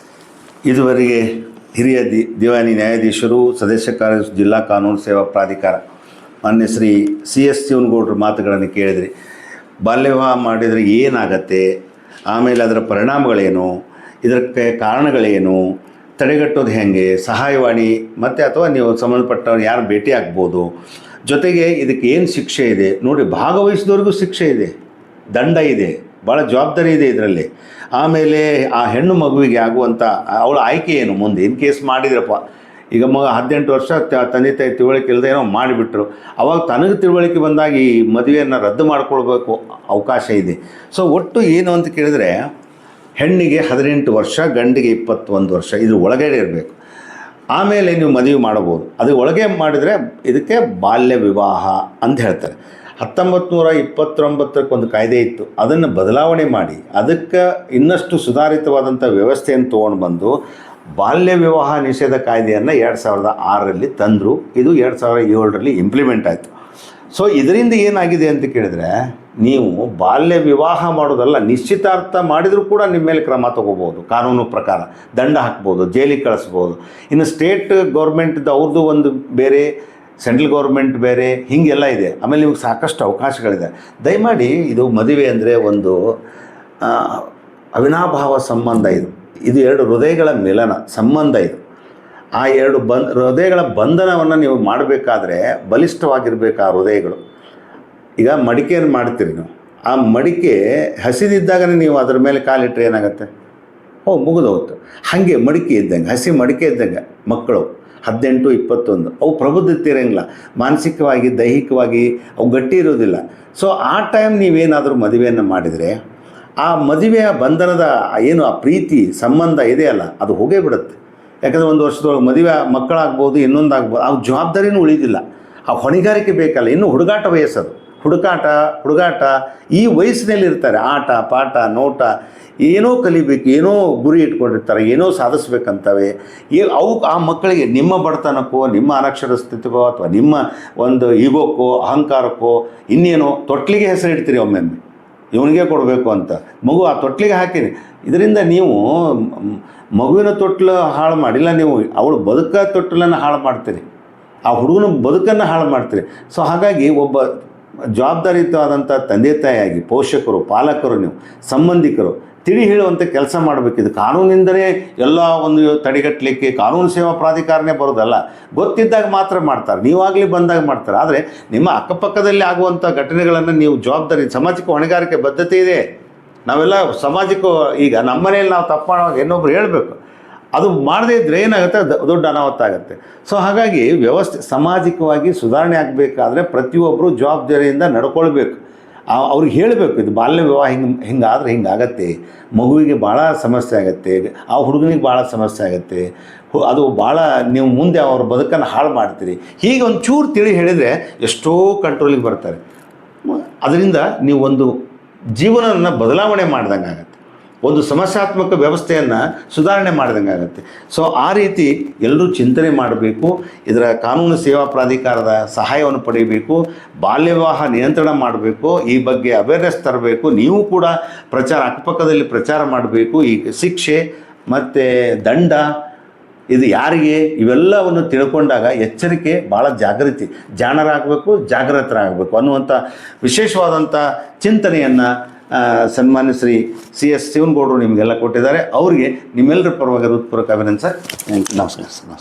Speaker 1: ಇದುವರೆಗೆ ಹಿರಿಯ ದಿವಾನಿ ನ್ಯಾಯಾಧೀಶರು, ಸದಸ್ಯ ಕಾರ್ಯದರ್ಶಿ, ಜಿಲ್ಲಾ ಕಾನೂನು ಸೇವಾ ಪ್ರಾಧಿಕಾರ ಮಾನ್ಯ ಶ್ರೀ CS ಶಿವನಗೌಡರ ಮಾತುಗಳನ್ನು ಕೇಳಿದ್ರಿ. ಬಾಲ್ಯ ವಿವಾಹ ಮಾಡಿದರೆ ಏನಾಗತ್ತೆ, ಆಮೇಲೆ ಅದರ ಪರಿಣಾಮಗಳೇನು, ಇದಕ್ಕೆ ಕಾರಣಗಳೇನು, ತಡೆಗಟ್ಟೋದು ಹೇಗೆ, ಸಹಾಯವಾಣಿ ಮತ್ತು ಅಥವಾ ನೀವು ಸಂಬಂಧಪಟ್ಟವ್ರು ಯಾರು ಭೇಟಿ ಆಗ್ಬೋದು, ಜೊತೆಗೆ ಇದಕ್ಕೆ ಏನು ಶಿಕ್ಷೆ ಇದೆ ನೋಡಿ. ಭಾಗವಹಿಸಿದವ್ರಿಗೂ ಶಿಕ್ಷೆ ಇದೆ, ದಂಡ ಇದೆ, ಭಾಳ ಜವಾಬ್ದಾರಿ ಇದೆ ಇದರಲ್ಲಿ. ಆಮೇಲೆ ಆ ಹೆಣ್ಣು ಮಗುವಿಗೆ ಆಗುವಂಥ ಅವಳ ಆಯ್ಕೆ ಏನು ಮುಂದೆ ಇನ್ ಕೇಸ್ ಮಾಡಿದ್ರಪ್ಪ. ಈಗ 18 ವರ್ಷ ತಂದೆ ತಾಯಿ ತಿಳುವಳಿಕೆ ಇಲ್ಲದೆ ಏನೋ ಮಾಡಿಬಿಟ್ರು, ಅವಾಗ ತನಗೆ ತಿಳುವಳಿಕೆ ಬಂದಾಗ ಈ ಮದುವೆಯನ್ನು ರದ್ದು ಮಾಡ್ಕೊಳ್ಬೇಕು ಅವಕಾಶ ಇದೆ. ಸೊ ಒಟ್ಟು ಏನು ಅಂತ ಕೇಳಿದ್ರೆ ಹೆಣ್ಣಿಗೆ 18 ವರ್ಷ, ಗಂಡಿಗೆ 21 ವರ್ಷ, ಇದ್ರ ಒಳಗಡೆ ಇರಬೇಕು. ಆಮೇಲೆ ನೀವು ಮದುವೆ ಮಾಡಬಹುದು. ಅದ್ರ ಒಳಗೆ ಮಾಡಿದರೆ ಇದಕ್ಕೆ ಬಾಲ್ಯ ವಿವಾಹ ಅಂತ ಹೇಳ್ತಾರೆ. 1929 ಒಂದು ಕಾಯ್ದೆ ಇತ್ತು, ಅದನ್ನು ಬದಲಾವಣೆ ಮಾಡಿ ಅದಕ್ಕೆ ಇನ್ನಷ್ಟು ಸುಧಾರಿತವಾದಂಥ ವ್ಯವಸ್ಥೆಯನ್ನು ತೊಗೊಂಡು ಬಂದು ಬಾಲ್ಯ ವಿವಾಹ ನಿಷೇಧ ಕಾಯ್ದೆಯನ್ನು 2006ರಲ್ಲಿ ತಂದರು. ಇದು 2007ರಲ್ಲಿ ಇಂಪ್ಲಿಮೆಂಟ್ ಆಯಿತು. ಸೊ ಇದರಿಂದ ಏನಾಗಿದೆ ಅಂತ ಕೇಳಿದ್ರೆ, ನೀವು ಬಾಲ್ಯ ವಿವಾಹ ಮಾಡೋದಲ್ಲ, ನಿಶ್ಚಿತಾರ್ಥ ಮಾಡಿದರೂ ಕೂಡ ನಿಮ್ಮ ಮೇಲೆ ಕ್ರಮ ತೊಗೋಬೋದು, ಕಾನೂನು ಪ್ರಕಾರ ದಂಡ ಹಾಕ್ಬೋದು, ಜೈಲಿಗೆ ಕಳಿಸ್ಬೋದು. ಇನ್ನು ಸ್ಟೇಟ್ ಗೌರ್ಮೆಂಟ್ದು ಅವ್ರದ್ದು ಒಂದು ಬೇರೆ, ಸೆಂಟ್ರಲ್ ಗೌರ್ಮೆಂಟ್ ಬೇರೆ, ಹೀಗೆಲ್ಲ ಇದೆ. ಆಮೇಲೆ ನಿಮಗೆ ಸಾಕಷ್ಟು ಅವಕಾಶಗಳಿದೆ. ದಯಮಾಡಿ ಇದು ಮದುವೆ ಅಂದರೆ ಒಂದು ಅವಿನಾಭಾವ ಸಂಬಂಧ. ಇದು 2 ಹೃದಯಗಳ ಮಿಲನ ಸಂಬಂಧ. ಇದು ಆ 2 ಹೃದಯಗಳ ಬಂಧನವನ್ನು ನೀವು ಮಾಡಬೇಕಾದ್ರೆ ಬಲಿಷ್ಠವಾಗಿರಬೇಕು ಆ ಹೃದಯಗಳು. ಈಗ ಮಡಿಕೆಯನ್ನು ಮಾಡ್ತೀರಿ ನೀವು, ಆ ಮಡಿಕೆ ಹಸಿದಿದ್ದಾಗನೇ ನೀವು ಅದರ ಮೇಲೆ ಕಾಲಿಟ್ಟರೆ ಏನಾಗುತ್ತೆ? ಮುಗಿದೋಗುತ್ತೆ. ಹಾಗೆ ಮಡಿಕೆ ಇದ್ದಂಗೆ, ಹಸಿ ಮಡಿಕೆ ಇದ್ದಂಗೆ ಮಕ್ಕಳು 18, 21 ಅವು ಪ್ರಬುದ್ಧತೆ ಇರೋಂಗಿಲ್ಲ, ಮಾನಸಿಕವಾಗಿ ದೈಹಿಕವಾಗಿ ಅವು ಗಟ್ಟಿ ಇರೋದಿಲ್ಲ. ಸೊ ಆ ಟೈಮ್ ನೀವೇನಾದರೂ ಮದುವೆಯನ್ನು ಮಾಡಿದರೆ ಆ ಮದುವೆಯ ಬಂಧನದ ಏನು ಆ ಪ್ರೀತಿ ಸಂಬಂಧ ಇದೆಯಲ್ಲ ಅದು ಹೋಗೇ ಬಿಡುತ್ತೆ. ಯಾಕಂದರೆ 1 ವರ್ಷದೊಳಗೆ ಮದುವೆ ಮಕ್ಕಳಾಗ್ಬೋದು, ಇನ್ನೊಂದಾಗ್ಬೋದು, ಆ ಜವಾಬ್ದಾರಿನೂ ಉಳಿದಿಲ್ಲ, ಆ ಹೊಣೆಗಾರಿಕೆ ಬೇಕಲ್ಲ. ಇನ್ನೂ ಹುಡುಗಾಟ ವಯಸ್ಸದು, ಹುಡುಗಾಟ ಈ ವಯಸ್ಸಿನಲ್ಲಿ ಇರ್ತಾರೆ. ಆಟ ಪಾಠ ನೋಟ ಏನೋ ಕಲಿಬೇಕು, ಏನೋ ಗುರಿ ಇಟ್ಕೊಂಡಿರ್ತಾರೆ, ಏನೋ ಸಾಧಿಸ್ಬೇಕಂತವೆ. ಅವು ಆ ಮಕ್ಕಳಿಗೆ ನಿಮ್ಮ ಬಡತನಕ್ಕೋ, ನಿಮ್ಮ ಅನಕ್ಷರಸ್ಥಿತಿಗೋ, ಅಥವಾ ನಿಮ್ಮ ಒಂದು ಈಗೋಕ್ಕೋ, ಅಹಂಕಾರಕ್ಕೋ ಇನ್ನೇನೋ ತೊಟ್ಲಿಗೆ ಹೆಸರು ಇಡ್ತೀರಿ ಒಮ್ಮೊಮ್ಮೆ, ಇವನಿಗೆ ಕೊಡಬೇಕು ಅಂತ. ಮಗು ಆ ತೊಟ್ಲಿಗೆ ಹಾಕಿರಿ. ಇದರಿಂದ ನೀವು ಮಗುವಿನ ತೊಟ್ಲು ಹಾಳು ಮಾಡಿಲ್ಲ, ನೀವು ಅವಳು ತೊಟ್ಲನ್ನು ಹಾಳು ಮಾಡ್ತೀರಿ, ಆ ಹುಡುಗನ ಬದುಕನ್ನು ಹಾಳು ಮಾಡ್ತೀರಿ. ಸೊ ಹಾಗಾಗಿ ಒಬ್ಬ ಜವಾಬ್ದಾರಿಯುತವಾದಂಥ ತಂದೆ ತಾಯಿಯಾಗಿ, ಪೋಷಕರು, ಪಾಲಕರು, ನೀವು ಸಂಬಂಧಿಕರು ತಿಳಿ ಹೇಳುವಂಥ ಕೆಲಸ ಮಾಡಬೇಕು. ಇದು ಕಾನೂನಿಂದಲೇ ಎಲ್ಲ ಒಂದು ತಡೆಗಟ್ಟಲಿಕ್ಕೆ ಕಾನೂನು ಸೇವಾ ಪ್ರಾಧಿಕಾರನೇ ಬರೋದಲ್ಲ. ಗೊತ್ತಿದ್ದಾಗ ಮಾತ್ರ ಮಾಡ್ತಾರೆ, ನೀವಾಗಲಿ ಬಂದಾಗ ಮಾಡ್ತಾರೆ. ಆದರೆ ನಿಮ್ಮ ಅಕ್ಕಪಕ್ಕದಲ್ಲಿ ಆಗುವಂಥ ಘಟನೆಗಳನ್ನು ನೀವು ಜವಾಬ್ದಾರಿ, ಸಾಮಾಜಿಕ ಹೊಣೆಗಾರಿಕೆ ಬದ್ಧತೆ ಇದೆ. ನಾವೆಲ್ಲ ಸಮಾಜಕ್ಕೂ ಈಗ ನಮ್ಮ ಮನೆಯಲ್ಲಿ ನಾವು ತಪ್ಪು ಮಾಡುವಾಗ ಇನ್ನೊಬ್ರು ಹೇಳಬೇಕು. ಅದು ಮಾಡದೇ ಇದ್ದರೆ ಏನಾಗುತ್ತೆ, ದೊಡ್ಡ ಅನಾಹುತ ಆಗುತ್ತೆ. ಸೊ ಹಾಗಾಗಿ ಸಾಮಾಜಿಕವಾಗಿ ಸುಧಾರಣೆ ಆಗಬೇಕಾದ್ರೆ ಪ್ರತಿಯೊಬ್ಬರು ಜವಾಬ್ದಾರಿಯಿಂದ ನಡ್ಕೊಳ್ಬೇಕು. ಅವ್ರಿಗೆ ಹೇಳಬೇಕು, ಇದು ಬಾಲ್ಯ ವಿವಾಹ ಹಿಂಗಾದ್ರೆ ಹಿಂಗಾಗತ್ತೆ, ಮಗುವಿಗೆ ಭಾಳ ಸಮಸ್ಯೆ ಆಗುತ್ತೆ, ಆ ಹುಡುಗನಿಗೆ ಭಾಳ ಸಮಸ್ಯೆ ಆಗುತ್ತೆ, ಅದು ಭಾಳ ನೀವು ಮುಂದೆ ಅವ್ರ ಬದುಕನ್ನು ಹಾಳು ಮಾಡ್ತೀರಿ. ಹೀಗೆ ಒಂಚೂರು ತಿಳಿ ಹೇಳಿದರೆ ಎಷ್ಟೋ ಕಂಟ್ರೋಲಿಗೆ ಬರ್ತಾರೆ. ಅದರಿಂದ ನೀವು ಒಂದು ಜೀವನವನ್ನು ಬದಲಾವಣೆ ಮಾಡ್ದಂಗೆ ಆಗುತ್ತೆ, ಒಂದು ಸಮಸ್ಯಾತ್ಮಕ ವ್ಯವಸ್ಥೆಯನ್ನು ಸುಧಾರಣೆ ಮಾಡಿದಂಗೆ ಆಗುತ್ತೆ. ಸೊ ಆ ರೀತಿ ಎಲ್ಲರೂ ಚಿಂತನೆ ಮಾಡಬೇಕು. ಇದರ ಕಾನೂನು ಸೇವಾ ಪ್ರಾಧಿಕಾರದ ಸಹಾಯವನ್ನು ಪಡೆಯಬೇಕು. ಬಾಲ್ಯ ವಿವಾಹ ನಿಯಂತ್ರಣ ಮಾಡಬೇಕು. ಈ ಬಗ್ಗೆ ಅವೇರ್ನೆಸ್ ತರಬೇಕು. ನೀವು ಕೂಡ ಅಕ್ಕಪಕ್ಕದಲ್ಲಿ ಪ್ರಚಾರ ಮಾಡಬೇಕು. ಈ ಶಿಕ್ಷೆ ಮತ್ತು ದಂಡ ಇದು ಯಾರಿಗೆ, ಇವೆಲ್ಲವನ್ನು ತಿಳ್ಕೊಂಡಾಗ ಎಚ್ಚರಿಕೆ, ಭಾಳ ಜಾಣರಾಗಬೇಕು, ಜಾಗೃತರಾಗಬೇಕು ಅನ್ನುವಂಥ ವಿಶೇಷವಾದಂಥ ಚಿಂತನೆಯನ್ನು ಸನ್ಮಾನ್ಯ ಶ್ರೀ CS ಶಿವನಗೌಡರು ನಿಮಗೆಲ್ಲ ಕೊಟ್ಟಿದ್ದಾರೆ. ಅವರಿಗೆ ನಿಮ್ಮೆಲ್ಲರ ಪರವಾಗಿ ಹೃತ್ಪೂರ್ವಕ ಅಭಿನಂದನೆ ಸರ್. ನಮಸ್ಕಾರ.